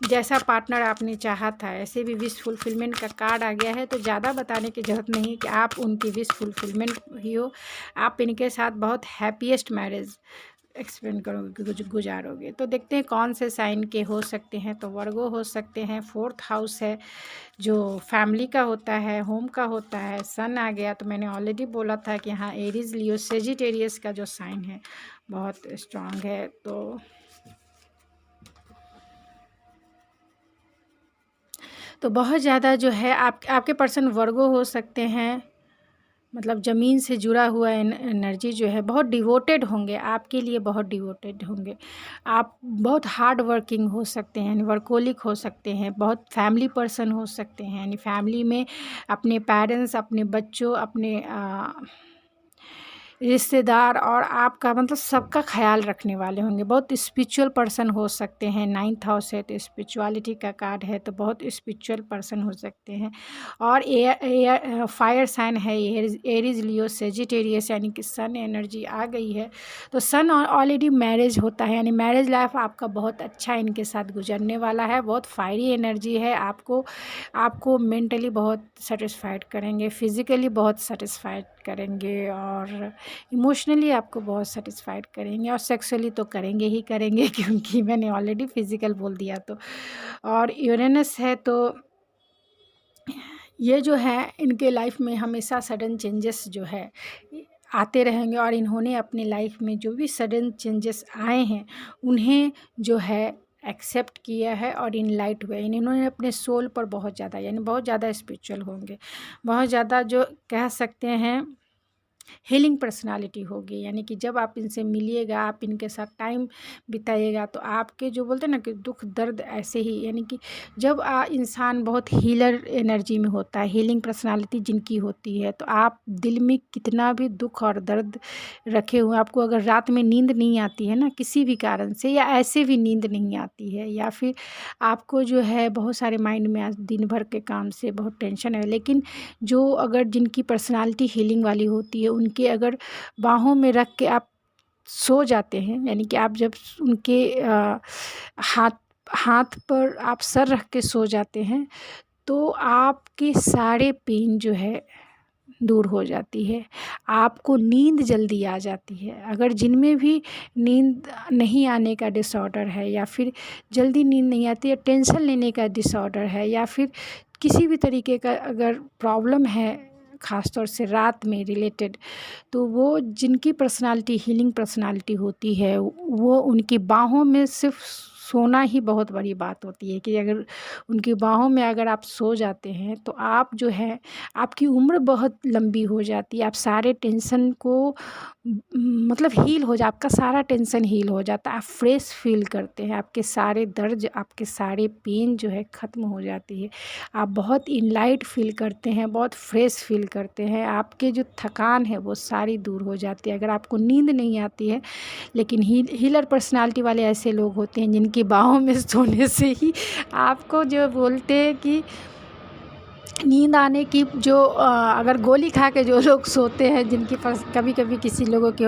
जैसा पार्टनर आपने चाहा था, ऐसे भी विश फुलफिलमेंट का कार्ड आ गया है, तो ज़्यादा बताने की ज़रूरत नहीं कि आप उनकी विश फुलफिलमेंट ही हो। आप इनके साथ बहुत हैप्पीएस्ट मैरिज एक्सपेंड करोगे, गुजारोगे। तो देखते हैं कौन से साइन के हो सकते हैं। तो वर्गो हो सकते हैं, 4th हाउस है जो फैमिली का होता है, होम का होता है। सन आ गया, तो मैंने ऑलरेडी बोला था कि हाँ एरीज लियो सेजिटेरियस का जो साइन है बहुत स्ट्रांग है। तो बहुत ज़्यादा जो है आपके पर्सन वर्गो हो सकते हैं, मतलब ज़मीन से जुड़ा हुआ एनर्जी जो है, बहुत डिवोटेड होंगे, आपके लिए बहुत डिवोटेड होंगे। आप बहुत हार्ड वर्किंग हो सकते हैं, यानी वर्कोलिक हो सकते हैं, बहुत फैमिली पर्सन हो सकते हैं, यानी फैमिली में अपने पेरेंट्स, अपने बच्चों, अपने रिश्तेदार और आपका मतलब सबका ख्याल रखने वाले होंगे। बहुत स्पिरिचुअल पर्सन हो सकते हैं। 9th हाउस है तो स्पिरिचुअलिटी का कार्ड है, तो बहुत स्पिरिचुअल पर्सन हो सकते हैं। और एयर फायर साइन है, एरीज लियो सेजिटेरियस, यानी कि सन एनर्जी आ गई है। तो सन ऑलरेडी मैरिज होता है, यानी मैरिज लाइफ आपका बहुत अच्छा इनके साथ गुजरने वाला है। बहुत फायरी एनर्जी है, आपको मेंटली बहुत सेटिस्फाइड करेंगे, फिज़िकली बहुत सेटिस्फाइड करेंगे और इमोशनली आपको बहुत सेटिस्फाइड करेंगे, और सेक्सुअली तो करेंगे ही करेंगे क्योंकि मैंने ऑलरेडी फिज़िकल बोल दिया। तो और यूरेनस है, तो ये जो है इनके लाइफ में हमेशा सडन चेंजेस जो है आते रहेंगे, और इन्होंने अपनी लाइफ में जो भी सडन चेंजेस आए हैं उन्हें जो है एक्सेप्ट किया है और इनलाइट हुए। इन्होंने अपने सोल पर बहुत ज़्यादा, यानी बहुत ज़्यादा स्पिरिचुअल होंगे, बहुत ज़्यादा जो कह सकते हैं हीलिंग पर्सनालिटी होगी। यानी कि जब आप इनसे मिलिएगा, आप इनके साथ टाइम बिताइएगा, तो आपके जो बोलते हैं ना कि दुख दर्द ऐसे ही, यानी कि जब इंसान बहुत हीलर एनर्जी में होता है, हीलिंग पर्सनालिटी जिनकी होती है, तो आप दिल में कितना भी दुख और दर्द रखे हुए, आपको अगर रात में नींद नहीं आती है ना किसी भी कारण से, या ऐसे भी नींद नहीं आती है, या फिर आपको जो है बहुत सारे माइंड में आज दिन भर के काम से बहुत टेंशन है, लेकिन जो अगर जिनकी पर्सनालिटी हीलिंग वाली होती है, उनके अगर बाहों में रख के आप सो जाते हैं, यानी कि आप जब उनके हाथ पर आप सर रख के सो जाते हैं, तो आपके सारे पेन जो है दूर हो जाती है, आपको नींद जल्दी आ जाती है। अगर जिनमें भी नींद नहीं आने का डिसऑर्डर है, या फिर जल्दी नींद नहीं आती है, टेंशन लेने का डिसऑर्डर है, या फिर किसी भी तरीके का अगर प्रॉब्लम है ख़ास तौर से रात में रिलेटेड, तो वो जिनकी पर्सनालिटी हीलिंग पर्सनालिटी होती है, वो उनकी बाहों में सिर्फ सोना ही बहुत बड़ी बात होती है कि अगर उनकी बाहों में अगर आप सो जाते हैं, तो आप जो है आपकी उम्र बहुत लंबी हो जाती है। आप सारे टेंशन को मतलब हील हो आपका सारा टेंशन हील हो जाता है, आप फ्रेश फील करते हैं, आपके सारे दर्द, आपके सारे पेन जो है ख़त्म हो जाती है, आप बहुत इनलाइट फील करते हैं, बहुत फ्रेश फील करते हैं, आपके जो थकान है वो सारी दूर हो जाती है। अगर आपको नींद नहीं आती है, लेकिन हीलर पर्सनालिटी वाले ऐसे लोग होते हैं जिनकी बाहों में सोने से ही आपको जो बोलते हैं कि नींद आने की जो अगर गोली खा के जो लोग सोते हैं, जिनके पास कभी कभी किसी लोगों की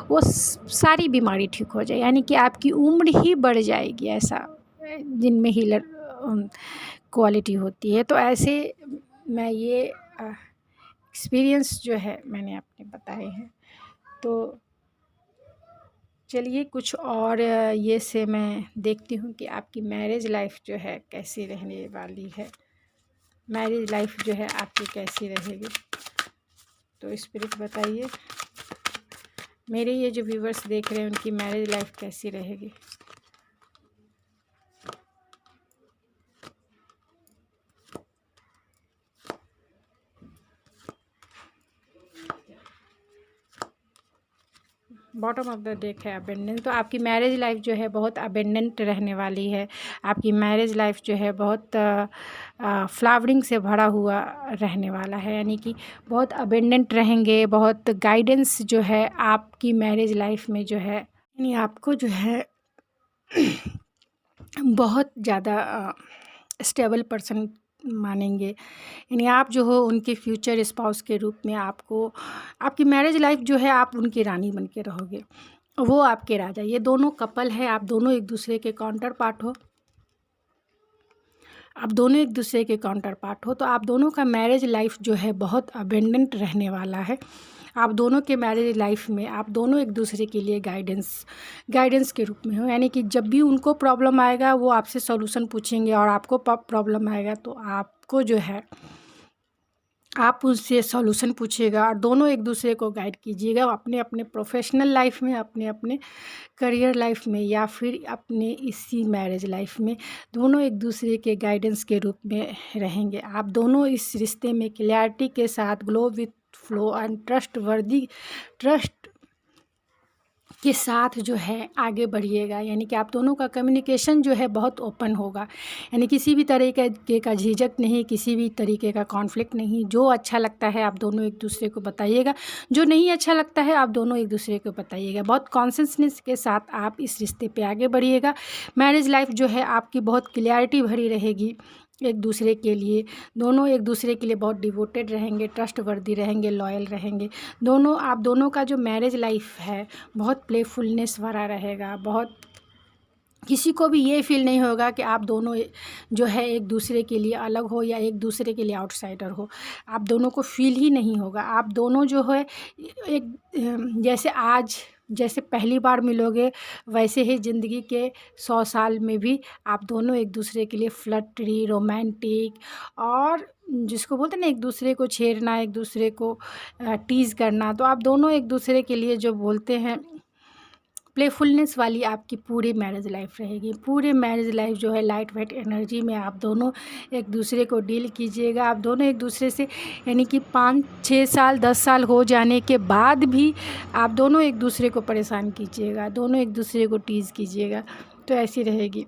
वो सारी बीमारी ठीक हो जाए, यानी कि आपकी उम्र ही बढ़ जाएगी, ऐसा जिनमें हीलर क्वालिटी होती है। तो ऐसे मैं ये एक्सपीरियंस जो है मैंने अपने बताए हैं। तो चलिए कुछ और ये से मैं देखती हूँ कि आपकी मैरिज लाइफ जो है कैसी रहने वाली है, मैरिज लाइफ जो है आपकी कैसी रहेगी। तो स्पिरिट बताइए, मेरे ये जो व्यूवर्स देख रहे हैं उनकी मैरिज लाइफ कैसी रहेगी। बॉटम ऑफ द डेक है अबेंडेंट। तो आपकी मैरिज लाइफ जो है बहुत अबेंडेंट रहने वाली है। आपकी मैरिज लाइफ जो है बहुत फ्लावरिंग से भरा हुआ रहने वाला है, यानी कि बहुत अबेंडेंट रहेंगे। बहुत गाइडेंस जो है आपकी मैरिज लाइफ में जो है, यानी आपको जो है बहुत ज़्यादा स्टेबल पर्सन मानेंगे, यानी आप जो हो उनके फ्यूचर स्पाउस के रूप में आपको, आपकी मैरिज लाइफ जो है आप उनकी रानी बन के रहोगे, वो आपके राजा। ये दोनों कपल है, आप दोनों एक दूसरे के काउंटर पार्ट हो, आप दोनों एक दूसरे के काउंटर पार्ट हो। तो आप दोनों का मैरिज लाइफ जो है बहुत अबेंडेंट रहने वाला है। आप दोनों के मैरिज लाइफ में आप दोनों एक दूसरे के लिए गाइडेंस के रूप में हो, यानी कि जब भी उनको प्रॉब्लम आएगा वो आपसे सॉल्यूशन पूछेंगे, और आपको प्रॉब्लम आएगा तो आपको जो है आप उससे सॉल्यूशन पूछिएगा, और दोनों एक दूसरे को गाइड कीजिएगा अपने अपने प्रोफेशनल लाइफ में, अपने अपने करियर लाइफ में, या फिर अपने इसी मैरिज लाइफ में। दोनों एक दूसरे के गाइडेंस के रूप में रहेंगे। आप दोनों इस रिश्ते में क्लैरिटी के साथ, glow with flow and trust के साथ जो है आगे बढ़िएगा, यानी कि आप दोनों का कम्युनिकेशन जो है बहुत ओपन होगा, यानी किसी भी तरीके का झिझक नहीं, किसी भी तरीके का कॉन्फ्लिक्ट नहीं। जो अच्छा लगता है आप दोनों एक दूसरे को बताइएगा, जो नहीं अच्छा लगता है आप दोनों एक दूसरे को बताइएगा। बहुत कॉन्शियसनेस के साथ आप इस रिश्ते पे आगे बढ़िएगा। मैरिज लाइफ जो है आपकी बहुत क्लैरिटी भरी रहेगी एक दूसरे के लिए। दोनों एक दूसरे के लिए बहुत डिवोटेड रहेंगे, ट्रस्टवर्दी रहेंगे, लॉयल रहेंगे। आप दोनों का जो मैरिज लाइफ है बहुत प्लेफुलनेस भरा रहेगा। बहुत किसी को भी ये फील नहीं होगा कि आप दोनों जो है एक दूसरे के लिए अलग हो या एक दूसरे के लिए आउटसाइडर हो। आप दोनों को फील ही नहीं होगा। आप दोनों जो है एक जैसे पहली बार मिलोगे, वैसे ही ज़िंदगी के 100 साल में भी आप दोनों एक दूसरे के लिए फ्लर्टी, रोमांटिक, और जिसको बोलते हैं ना एक दूसरे को छेड़ना, एक दूसरे को टीज़ करना, तो आप दोनों एक दूसरे के लिए जो बोलते हैं प्लेफुलनेस वाली आपकी पूरी मैरिज लाइफ रहेगी। पूरे मैरिज लाइफ जो है लाइट वेट एनर्जी में आप दोनों एक दूसरे को डील कीजिएगा। आप दोनों एक दूसरे से, यानी कि 5-6 साल 10 साल हो जाने के बाद भी आप दोनों एक दूसरे को परेशान कीजिएगा, दोनों एक दूसरे को टीज़ कीजिएगा। तो ऐसी रहेगी।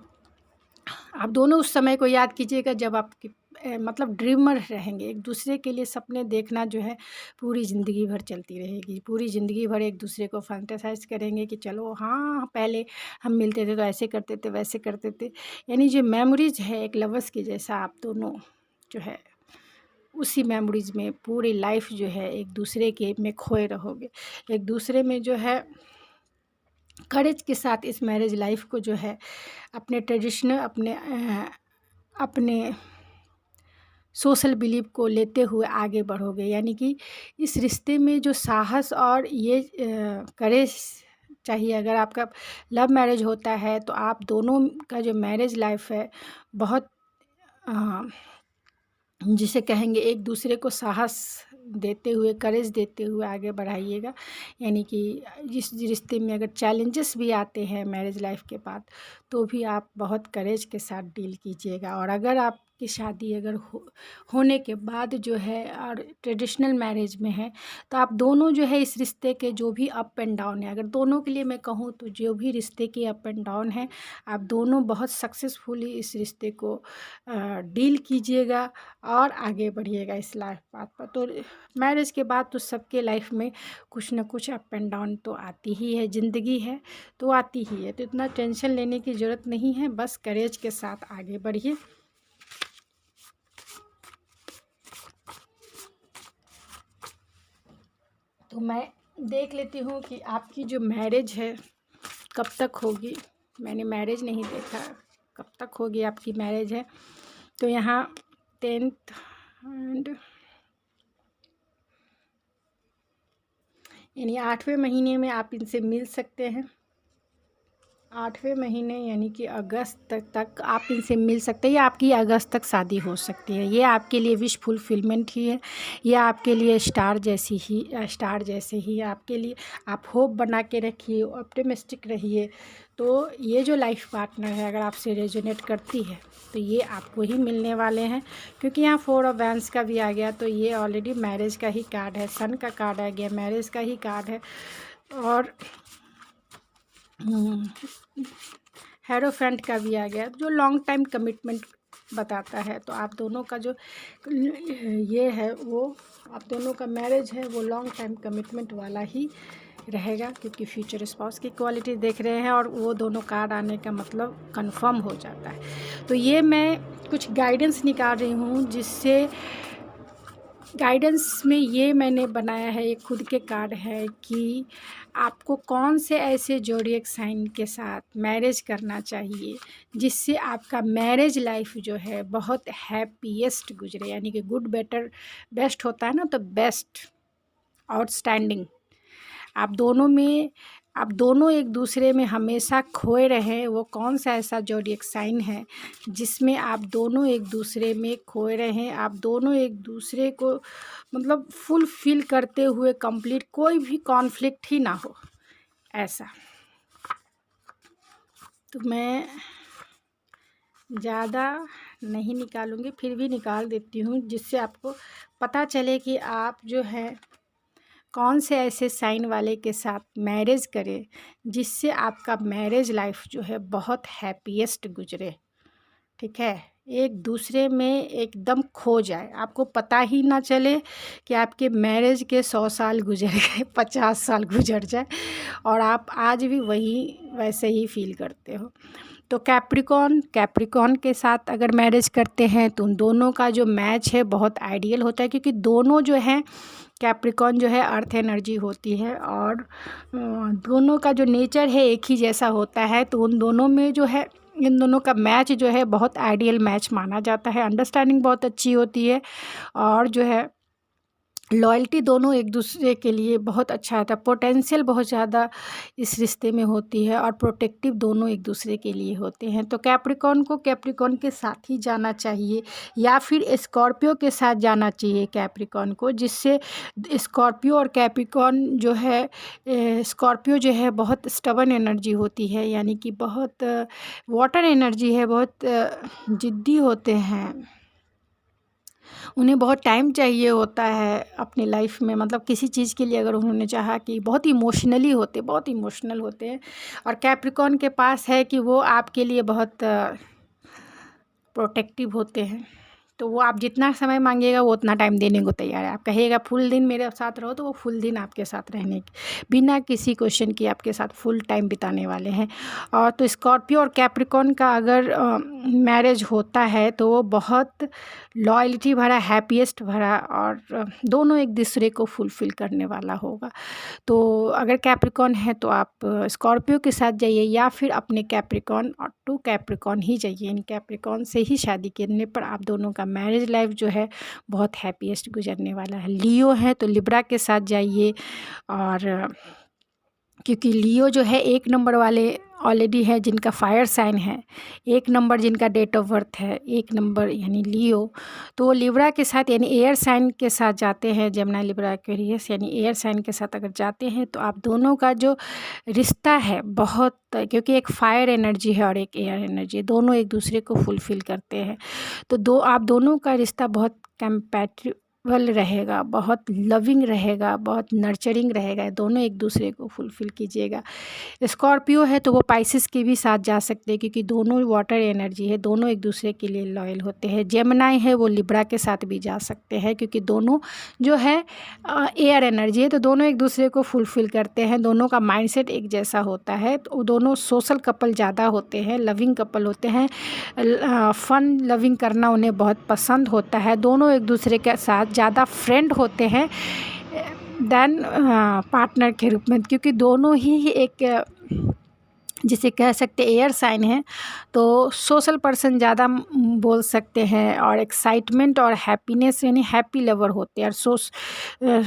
आप दोनों उस समय को याद कीजिएगा जब आपकी मतलब ड्रीमर रहेंगे। एक दूसरे के लिए सपने देखना जो है पूरी ज़िंदगी भर चलती रहेगी। पूरी ज़िंदगी भर एक दूसरे को फैंटेसाइज करेंगे कि चलो हाँ, पहले हम मिलते थे तो ऐसे करते थे, वैसे करते थे। यानी जो मेमोरीज है एक लवर्स की जैसा, आप दोनों जो है उसी मेमोरीज में पूरी लाइफ जो है एक दूसरे के में खोए रहोगे। एक दूसरे में जो है करेज के साथ इस मैरिज लाइफ को जो है अपने ट्रेडिशनल, अपने सोशल बिलीव को लेते हुए आगे बढ़ोगे। यानी कि इस रिश्ते में जो साहस और ये करेज चाहिए। अगर आपका लव मैरिज होता है तो आप दोनों का जो मैरिज लाइफ है बहुत जिसे कहेंगे एक दूसरे को साहस देते हुए, करेज देते हुए आगे बढ़ाइएगा। यानी कि जिस रिश्ते में अगर चैलेंजेस भी आते हैं मैरिज लाइफ के बाद, तो भी आप बहुत करेज के साथ डील कीजिएगा। और अगर आपकी शादी अगर होने के बाद जो है और ट्रेडिशनल मैरिज में है, तो आप दोनों जो है इस रिश्ते के जो भी अप एंड डाउन है, अगर दोनों के लिए मैं कहूँ तो जो भी रिश्ते के अप एंड डाउन है, आप दोनों बहुत सक्सेसफुली इस रिश्ते को डील कीजिएगा और आगे बढ़िएगा इस लाइफ पाथ पर। तो मैरिज के बाद तो सबके लाइफ में कुछ ना कुछ अप एंड डाउन तो आती ही है, ज़िंदगी है तो आती ही है। तो इतना टेंशन लेने की ज़रूरत नहीं है, बस करेज के साथ आगे बढ़िए। तो मैं देख लेती हूँ कि आपकी जो मैरिज है कब तक होगी। मैंने मैरिज नहीं देखा, कब तक होगी आपकी मैरिज है। तो यहाँ 10th एंड यानी 8वें महीने में आप इनसे मिल सकते हैं। 8वें महीने यानी कि अगस्त तक आप इनसे मिल सकते हैं, या आपकी अगस्त तक शादी हो सकती है। ये आपके लिए विश फुलफिलमेंट ही है, ये आपके लिए स्टार जैसे ही आपके लिए। आप होप बना के रखिए, ऑप्टिमिस्टिक रहिए। तो ये जो लाइफ पार्टनर है, अगर आपसे रेजोनेट करती है तो ये आपको ही मिलने वाले हैं, क्योंकि यहाँ 4 ऑफ वैंड्स का भी आ गया। तो ये ऑलरेडी मैरिज का ही कार्ड है, सन का कार्ड आ गया, मैरिज का ही कार्ड है। और हेरोफेंट का भी आ गया, जो लॉन्ग टाइम कमिटमेंट बताता है। तो आप दोनों का जो ये है, वो आप दोनों का मैरिज है वो लॉन्ग टाइम कमिटमेंट वाला ही रहेगा, क्योंकि फ्यूचर स्पाउस की क्वालिटी देख रहे हैं और वो दोनों कार्ड आने का मतलब कंफर्म हो जाता है। तो ये मैं कुछ गाइडेंस निकाल रही हूँ, जिससे गाइडेंस में ये मैंने बनाया है, एक खुद के कार्ड है कि आपको कौन से ऐसे ज़ोडिएक साइन के साथ मैरिज करना चाहिए जिससे आपका मैरिज लाइफ जो है बहुत हैप्पीएस्ट गुजरे। यानी कि गुड, बेटर, बेस्ट होता है ना, तो बेस्ट, आउटस्टैंडिंग। आप दोनों एक दूसरे में हमेशा खोए रहें। वो कौन सा ऐसा ज़ोडिएक साइन है जिसमें आप दोनों एक दूसरे में खोए रहें, आप दोनों एक दूसरे को मतलब फुलफिल करते हुए कंप्लीट, कोई भी कॉन्फ्लिक्ट ही ना हो, ऐसा। तो मैं ज़्यादा नहीं निकालूंगी, फिर भी निकाल देती हूँ, जिससे आपको पता चले कि आप जो है कौन से ऐसे साइन वाले के साथ मैरिज करें जिससे आपका मैरिज लाइफ जो है बहुत हैप्पीएस्ट गुजरे। ठीक है, एक दूसरे में एकदम खो जाए, आपको पता ही ना चले कि आपके मैरिज के 100 साल गुजर गए, 50 साल गुजर जाए, और आप आज भी वैसे ही फील करते हो। तो कैप्रिकॉन के साथ अगर मैरिज करते हैं तो उन दोनों का जो मैच है बहुत आइडियल होता है, क्योंकि दोनों जो है, कैप्रिकॉन जो है अर्थ एनर्जी होती है, और दोनों का जो नेचर है एक ही जैसा होता है। तो उन दोनों में जो है, इन दोनों का मैच जो है बहुत आइडियल मैच माना जाता है। अंडरस्टैंडिंग बहुत अच्छी होती है, और जो है लॉयल्टी दोनों एक दूसरे के लिए बहुत अच्छा था। पोटेंशियल बहुत ज़्यादा इस रिश्ते में होती है, और प्रोटेक्टिव दोनों एक दूसरे के लिए होते हैं। तो कैप्रिकॉन को कैप्रिकॉन के साथ ही जाना चाहिए, या फिर स्कॉर्पियो के साथ जाना चाहिए कैप्रिकॉन को, जिससे स्कॉर्पियो और कैप्रिकॉन जो है, स्कॉर्पियो जो है बहुत स्टबर्न एनर्जी होती है, यानी कि बहुत वाटर एनर्जी है, बहुत ज़िद्दी होते हैं, उन्हें बहुत टाइम चाहिए होता है अपनी लाइफ में। मतलब किसी चीज़ के लिए अगर उन्होंने चाहा कि बहुत इमोशनल होते हैं। और कैप्रिकॉन के पास है कि वो आपके लिए बहुत प्रोटेक्टिव होते हैं। तो वो आप जितना समय मांगिएगा वो उतना टाइम देने को तैयार है। आप कहिएगा फुल दिन मेरे साथ रहो, तो वो फुल दिन आपके साथ रहने बिना किसी क्वेश्चन के आपके साथ फुल टाइम बिताने वाले हैं। और तो स्कॉर्पियो और कैप्रिकॉन का अगर मैरिज होता है तो वो बहुत लॉयल्टी भरा, हैप्पीएस्ट भरा, और दोनों एक दूसरे को फुलफ़िल करने वाला होगा। तो अगर कैप्रिकॉन है तो आप स्कॉर्पियो के साथ जाइए, या फिर अपने कैप्रिकॉन और टू कैप्रिकॉन ही जाइए। इन कैप्रिकॉन से ही शादी करने पर आप दोनों का मैरिज लाइफ जो है बहुत हैप्पीएस्ट गुजरने वाला है। लियो है तो लिब्रा के साथ जाइए, और क्योंकि लियो जो है 1 नंबर वाले ऑलरेडी है जिनका फायर साइन है, 1 नंबर जिनका डेट ऑफ बर्थ है 1 नंबर यानी लियो, तो वो लिब्रा के साथ यानी एयर साइन के साथ जाते हैं। जेमिनी, लिब्रा, एक्वेरियस यानी एयर साइन के साथ अगर जाते हैं तो आप दोनों का जो रिश्ता है बहुत, क्योंकि एक फायर एनर्जी है और एक एयर एनर्जी, दोनों एक दूसरे को फुलफ़िल करते हैं। तो आप दोनों का रिश्ता बहुत कंपैटिबल रहेगा, बहुत लविंग रहेगा, बहुत नर्चरिंग रहेगा। दोनों एक दूसरे को फुलफ़िल कीजिएगा। स्कॉर्पियो है तो वो पाइसेस के भी साथ जा सकते हैं, क्योंकि दोनों वाटर एनर्जी है, दोनों एक दूसरे के लिए लॉयल होते हैं। जेमिनी है वो लिब्रा के साथ भी जा सकते हैं, क्योंकि दोनों जो है एयर एनर्जी है, तो दोनों एक दूसरे को फुलफ़िल करते हैं। दोनों का माइंडसेट एक जैसा होता है, तो दोनों सोशल कपल ज़्यादा होते हैं, लविंग कपल होते हैं, फ़न लविंग करना उन्हें बहुत पसंद होता है। दोनों एक दूसरे के साथ ज़्यादा फ्रेंड होते हैं, देन पार्टनर के रूप में, क्योंकि दोनों ही एक जिसे कह सकते एयर साइन है, तो सोशल पर्सन ज़्यादा बोल सकते हैं, और एक्साइटमेंट और हैप्पीनेस यानी हैप्पी लवर होते हैं। और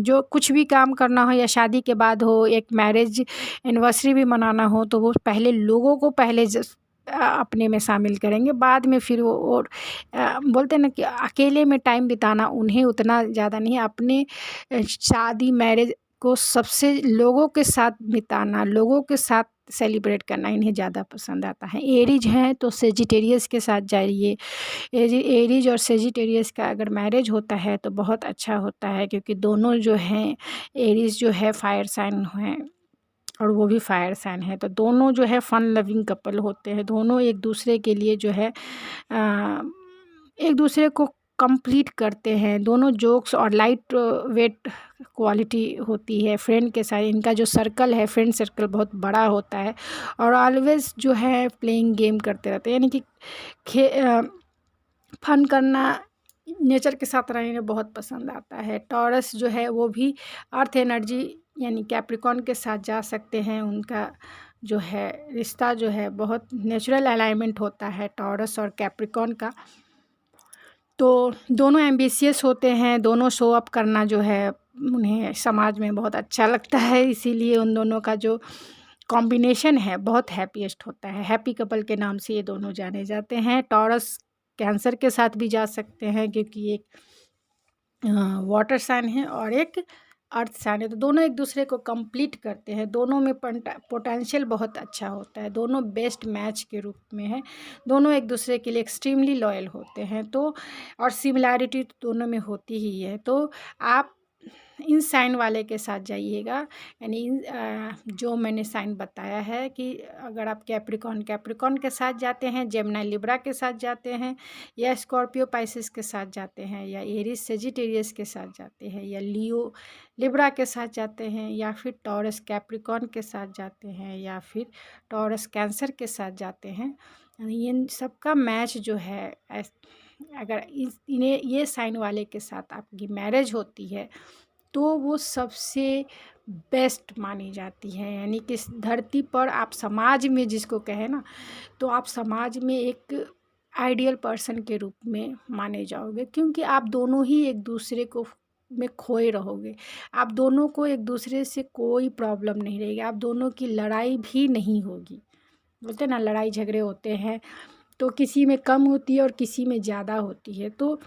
जो कुछ भी काम करना हो या शादी के बाद हो, एक मैरिज एनिवर्सरी भी मनाना हो, तो वो पहले लोगों को पहले अपने में शामिल करेंगे, बाद में फिर वो। और बोलते हैं ना कि अकेले में टाइम बिताना उन्हें उतना ज़्यादा नहीं, अपने शादी मैरिज को सबसे लोगों के साथ बिताना, लोगों के साथ सेलिब्रेट करना इन्हें ज़्यादा पसंद आता है। एरीज हैं तो सेजिटेरियस के साथ जाइए। एरीज और सेजिटेरियस का अगर मैरिज होता है तो बहुत अच्छा होता है, क्योंकि दोनों जो हैं, एरीज जो है फायर साइन हैं और वो भी फायर साइन है, तो दोनों जो है फन लविंग कपल होते हैं। दोनों एक दूसरे के लिए जो है एक दूसरे को कंप्लीट करते हैं। दोनों जोक्स और लाइट वेट क्वालिटी होती है। फ्रेंड के साथ इनका जो सर्कल है, फ्रेंड सर्कल बहुत बड़ा होता है, और ऑलवेज जो है प्लेइंग गेम करते रहते हैं, यानी कि फन करना, नेचर के साथ रहना बहुत पसंद आता है। टॉरस जो है वो भी अर्थ एनर्जी यानी कैप्रिकॉर्न के साथ जा सकते हैं। उनका जो है रिश्ता जो है बहुत नेचुरल अलाइनमेंट होता है टॉरस और कैप्रिकॉर्न का। तो दोनों एम्बिशियस होते हैं, दोनों शो अप करना जो है उन्हें समाज में बहुत अच्छा लगता है, इसीलिए उन दोनों का जो कॉम्बिनेशन है बहुत हैप्पीएस्ट होता है। हैप्पी कपल के नाम से ये दोनों जाने जाते हैं। टॉरस कैंसर के साथ भी जा सकते हैं, क्योंकि एक वाटर साइन है और एक अर्थ साइन है, तो दोनों एक दूसरे को कंप्लीट करते हैं। दोनों में पोटेंशियल बहुत अच्छा होता है, दोनों बेस्ट मैच के रूप में है। दोनों एक दूसरे के लिए एक्सट्रीमली लॉयल होते हैं, तो और सिमिलैरिटी दोनों में होती ही है। तो आप इन साइन वाले के साथ जाइएगा, यानी जो मैंने साइन बताया है कि अगर आप कैप्रिकॉर्न के साथ जाते हैं, जेमिनी लिब्रा के साथ जाते हैं, या स्कॉर्पियो पाइसेस के साथ जाते हैं, या एरीज सेजिटेरियस के साथ जाते हैं, या लियो लिब्रा के साथ जाते हैं, या फिर टॉरस कैप्रिकॉर्न के साथ जाते हैं, या फिर टॉरस कैंसर के साथ जाते हैं, इन सबका मैच जो है अगर इन्हें ये साइन वाले के साथ आपकी मैरिज होती है तो वो सबसे बेस्ट मानी जाती है। यानी कि इस धरती पर आप समाज में जिसको कहें ना, तो आप समाज में एक आइडियल पर्सन के रूप में माने जाओगे, क्योंकि आप दोनों ही एक दूसरे को में खोए रहोगे। आप दोनों को एक दूसरे से कोई प्रॉब्लम नहीं रहेगी, आप दोनों की लड़ाई भी नहीं होगी। बोलते हैं ना लड़ाई झगड़े होते हैं तो किसी में कम होती है और किसी में ज़्यादा होती है, तो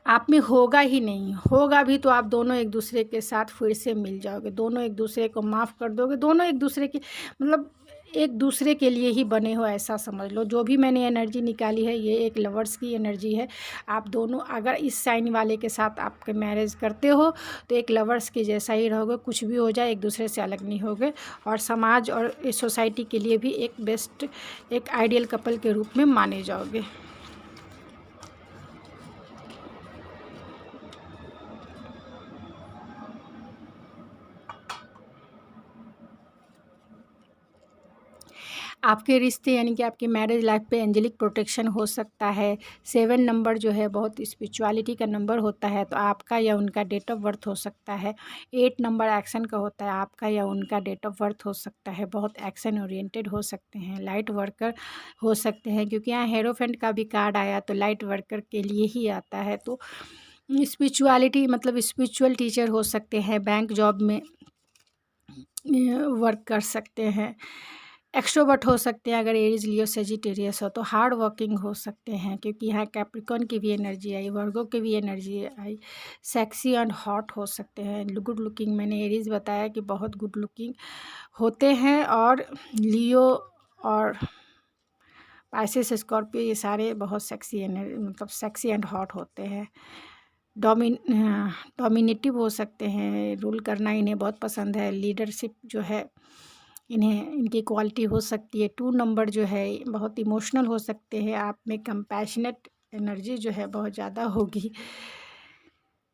आप में होगा ही नहीं। होगा भी तो आप दोनों एक दूसरे के साथ फिर से मिल जाओगे, दोनों एक दूसरे को माफ़ कर दोगे, दोनों एक दूसरे की मतलब एक दूसरे के लिए ही बने हो, ऐसा समझ लो। जो भी मैंने एनर्जी निकाली है ये एक लवर्स की एनर्जी है। आप दोनों अगर इस साइन वाले के साथ आपके मैरिज करते हो तो एक लवर्स के जैसा ही रहोगे, कुछ भी हो जाए एक दूसरे से अलग नहीं होगे, और समाज और इस सोसाइटी के लिए भी एक बेस्ट एक आइडियल कपल के रूप में माने जाओगे। आपके रिश्ते यानी कि आपकी मैरिज लाइफ पे एंजेलिक प्रोटेक्शन हो सकता है। 7 नंबर जो है बहुत स्पिरिचुअलिटी का नंबर होता है, तो आपका या उनका डेट ऑफ बर्थ हो सकता है। 8 नंबर एक्शन का होता है, आपका या उनका डेट ऑफ बर्थ हो सकता है। बहुत एक्शन ओरिएंटेड हो सकते हैं, लाइट वर्कर हो सकते हैं, क्योंकि यहाँ हेरोफेंट का भी कार्ड आया तो लाइट वर्कर के लिए ही आता है। तो स्पिरिचुअलिटी मतलब स्पिरिचुअल टीचर हो सकते हैं, बैंक जॉब में वर्क कर सकते हैं, एक्सट्रोवर्ट हो सकते हैं अगर एरीज लियो सेजिटेरियस हो, तो हार्ड वर्किंग हो सकते हैं, क्योंकि यहाँ कैप्रिकॉर्न की भी एनर्जी आई, वर्गो की भी energy I. Sexy and hot हो सकते हैं, गुड लुकिंग, मैंने एरीज बताया कि बहुत गुड लुकिंग होते हैं, और लियो और पाइसेस स्कॉर्पियो ये सारे बहुत सेक्सी एनर्जी मतलब सेक्सी एंड हॉट होते हैं। डोमिनेटिव हो सकते हैं, रूल करना इन्हें बहुत पसंद है, लीडरशिप जो है इन्हें इनकी क्वालिटी हो सकती है। 2 नंबर जो है बहुत इमोशनल हो सकते हैं, आप में कंपैशनेट एनर्जी जो है बहुत ज़्यादा होगी।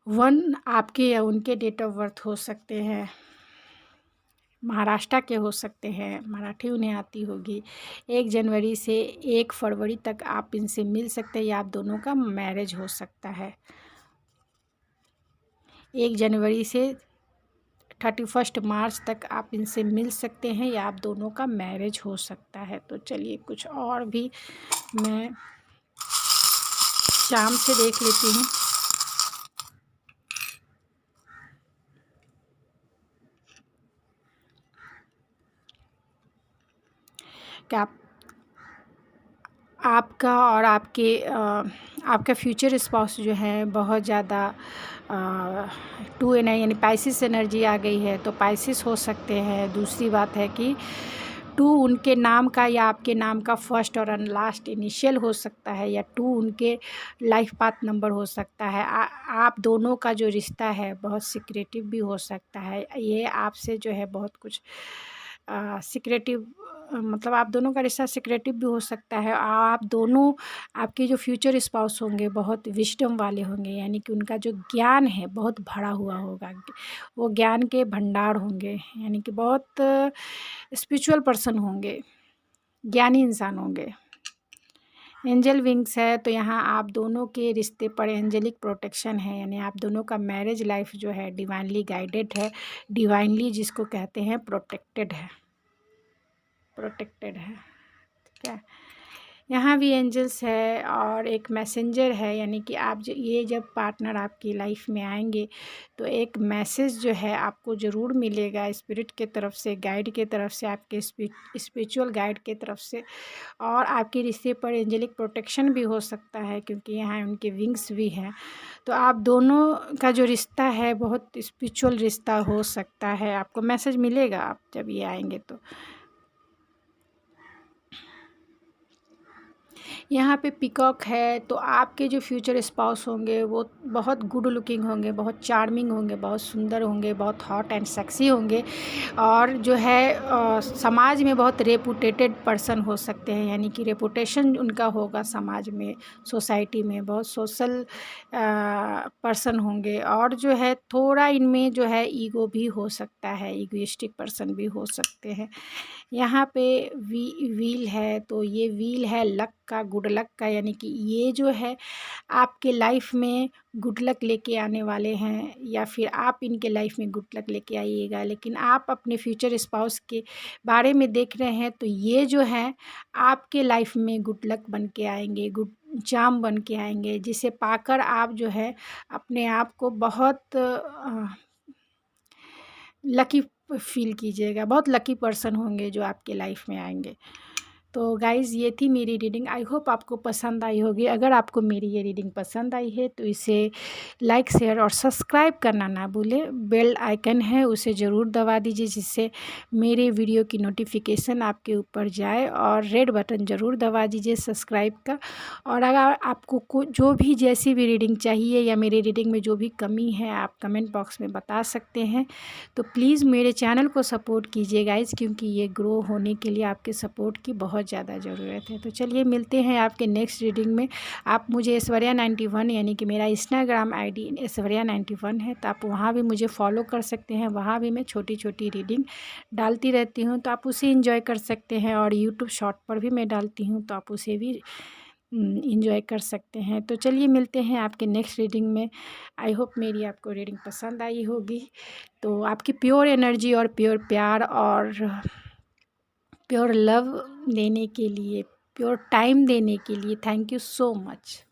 1 आपके या उनके डेट ऑफ बर्थ हो सकते हैं, महाराष्ट्र के हो सकते हैं, मराठी उन्हें आती होगी। 1 जनवरी से 1 फरवरी तक आप इनसे मिल सकते हैं, या आप दोनों का मैरिज हो सकता है। 1 जनवरी से 31 मार्च तक आप इनसे मिल सकते हैं या आप दोनों का मैरिज हो सकता है। तो चलिए कुछ और भी मैं चार्म से देख लेती हूँ। क्या आपका और आपका फ्यूचर स्पाउस जो है बहुत ज़्यादा 2 यानी पाइसिस एनर्जी आ गई है, तो पाइसिस हो सकते हैं। दूसरी बात है कि 2 उनके नाम का या आपके नाम का फर्स्ट और लास्ट इनिशियल हो सकता है, या 2 उनके लाइफ पाथ नंबर हो सकता है। आप दोनों का जो रिश्ता है बहुत सीक्रेटिव भी हो सकता है। ये आपसे जो है बहुत कुछ सीक्रेटिव, मतलब आप दोनों का रिश्ता सीक्रेटिव भी हो सकता है। आप दोनों, आपके जो फ्यूचर स्पाउस होंगे बहुत विजडम वाले होंगे, यानी कि उनका जो ज्ञान है बहुत भरा हुआ होगा। वो ज्ञान के भंडार होंगे, यानी कि बहुत स्पिरिचुअल पर्सन होंगे, ज्ञानी इंसान होंगे। एंजल विंग्स है, तो यहाँ आप दोनों के रिश्ते पर एंजेलिक प्रोटेक्शन है, यानी आप दोनों का मैरिज लाइफ जो है डिवाइनली गाइडेड है, डिवाइनली जिसको कहते हैं प्रोटेक्टेड है, ठीक है। यहाँ भी एंजल्स है और एक मैसेंजर है, यानी कि आप ये जब पार्टनर आपकी लाइफ में आएंगे तो एक मैसेज जो है आपको ज़रूर मिलेगा स्पिरिट के तरफ से, गाइड के तरफ से, आपके स्पिरिचुअल गाइड के तरफ से। और आपके रिश्ते पर एंजेलिक प्रोटेक्शन भी हो सकता है, क्योंकि यहाँ उनके विंग्स भी हैं। तो आप दोनों का जो रिश्ता है बहुत स्पिरिचुअल रिश्ता हो सकता है। आपको मैसेज मिलेगा आप जब ये आएंगे तो। यहाँ पे पीकॉक है, तो आपके जो फ्यूचर स्पाउस होंगे वो बहुत गुड लुकिंग होंगे, बहुत चार्मिंग होंगे, बहुत सुंदर होंगे, बहुत हॉट एंड सेक्सी होंगे, और जो है समाज में बहुत रेपुटेटेड पर्सन हो सकते हैं, यानी कि रेपुटेशन उनका होगा समाज में, सोसाइटी में बहुत सोशल पर्सन होंगे। और जो है थोड़ा इनमें जो है ईगो भी हो सकता है, ईगोइस्टिक पर्सन भी हो सकते हैं। यहाँ पे व्हील है, तो ये व्हील है लक का, गुड लक का, यानी कि ये जो है आपके लाइफ में गुड लक लेके आने वाले हैं, या फिर आप इनके लाइफ में गुड लक लेके आइएगा। लेकिन आप अपने फ्यूचर स्पाउस के बारे में देख रहे हैं तो ये जो है आपके लाइफ में गुड लक बन के आएंगे, गुड चार्म बन के आएंगे, जिसे पाकर आप जो है अपने आप को बहुत लकी फील कीजिएगा, बहुत लकी पर्सन होंगे जो आपके लाइफ में आएंगे। तो गाइज़ ये थी मेरी रीडिंग, आई होप आपको पसंद आई होगी। अगर आपको मेरी ये रीडिंग पसंद आई है तो इसे लाइक, शेयर और सब्सक्राइब करना ना भूलें। बेल आइकन है उसे ज़रूर दबा दीजिए, जिससे मेरे वीडियो की नोटिफिकेशन आपके ऊपर जाए, और रेड बटन ज़रूर दबा दीजिए सब्सक्राइब का। और अगर आपको जो भी जैसी भी रीडिंग चाहिए या मेरी रीडिंग में जो भी कमी है आप कमेंट बॉक्स में बता सकते हैं। तो प्लीज़ मेरे चैनल को सपोर्ट कीजिए गाइज़, क्योंकि ये ग्रो होने के लिए आपके सपोर्ट की बहुत ज़्यादा ज़रूरत है। तो चलिए मिलते हैं आपके नेक्स्ट रीडिंग में। आप मुझे ऐश्वर्या91, यानी कि मेरा इंस्टाग्राम आईडी ऐश्वर्या91 है, तो आप वहाँ भी मुझे फॉलो कर सकते हैं। वहाँ भी मैं छोटी छोटी रीडिंग डालती रहती हूँ, तो आप उसे इंजॉय कर सकते हैं। और यूट्यूब शॉर्ट पर भी मैं डालती हूँ, तो आप उसे भी इंजॉय कर सकते हैं। तो चलिए मिलते हैं आपके नेक्स्ट रीडिंग में। आई होप मेरी आपको रीडिंग पसंद आई होगी। तो आपकी प्योर एनर्जी और प्योर प्यार और प्योर लव देने के लिए, प्योर टाइम देने के लिए थैंक यू सो मच।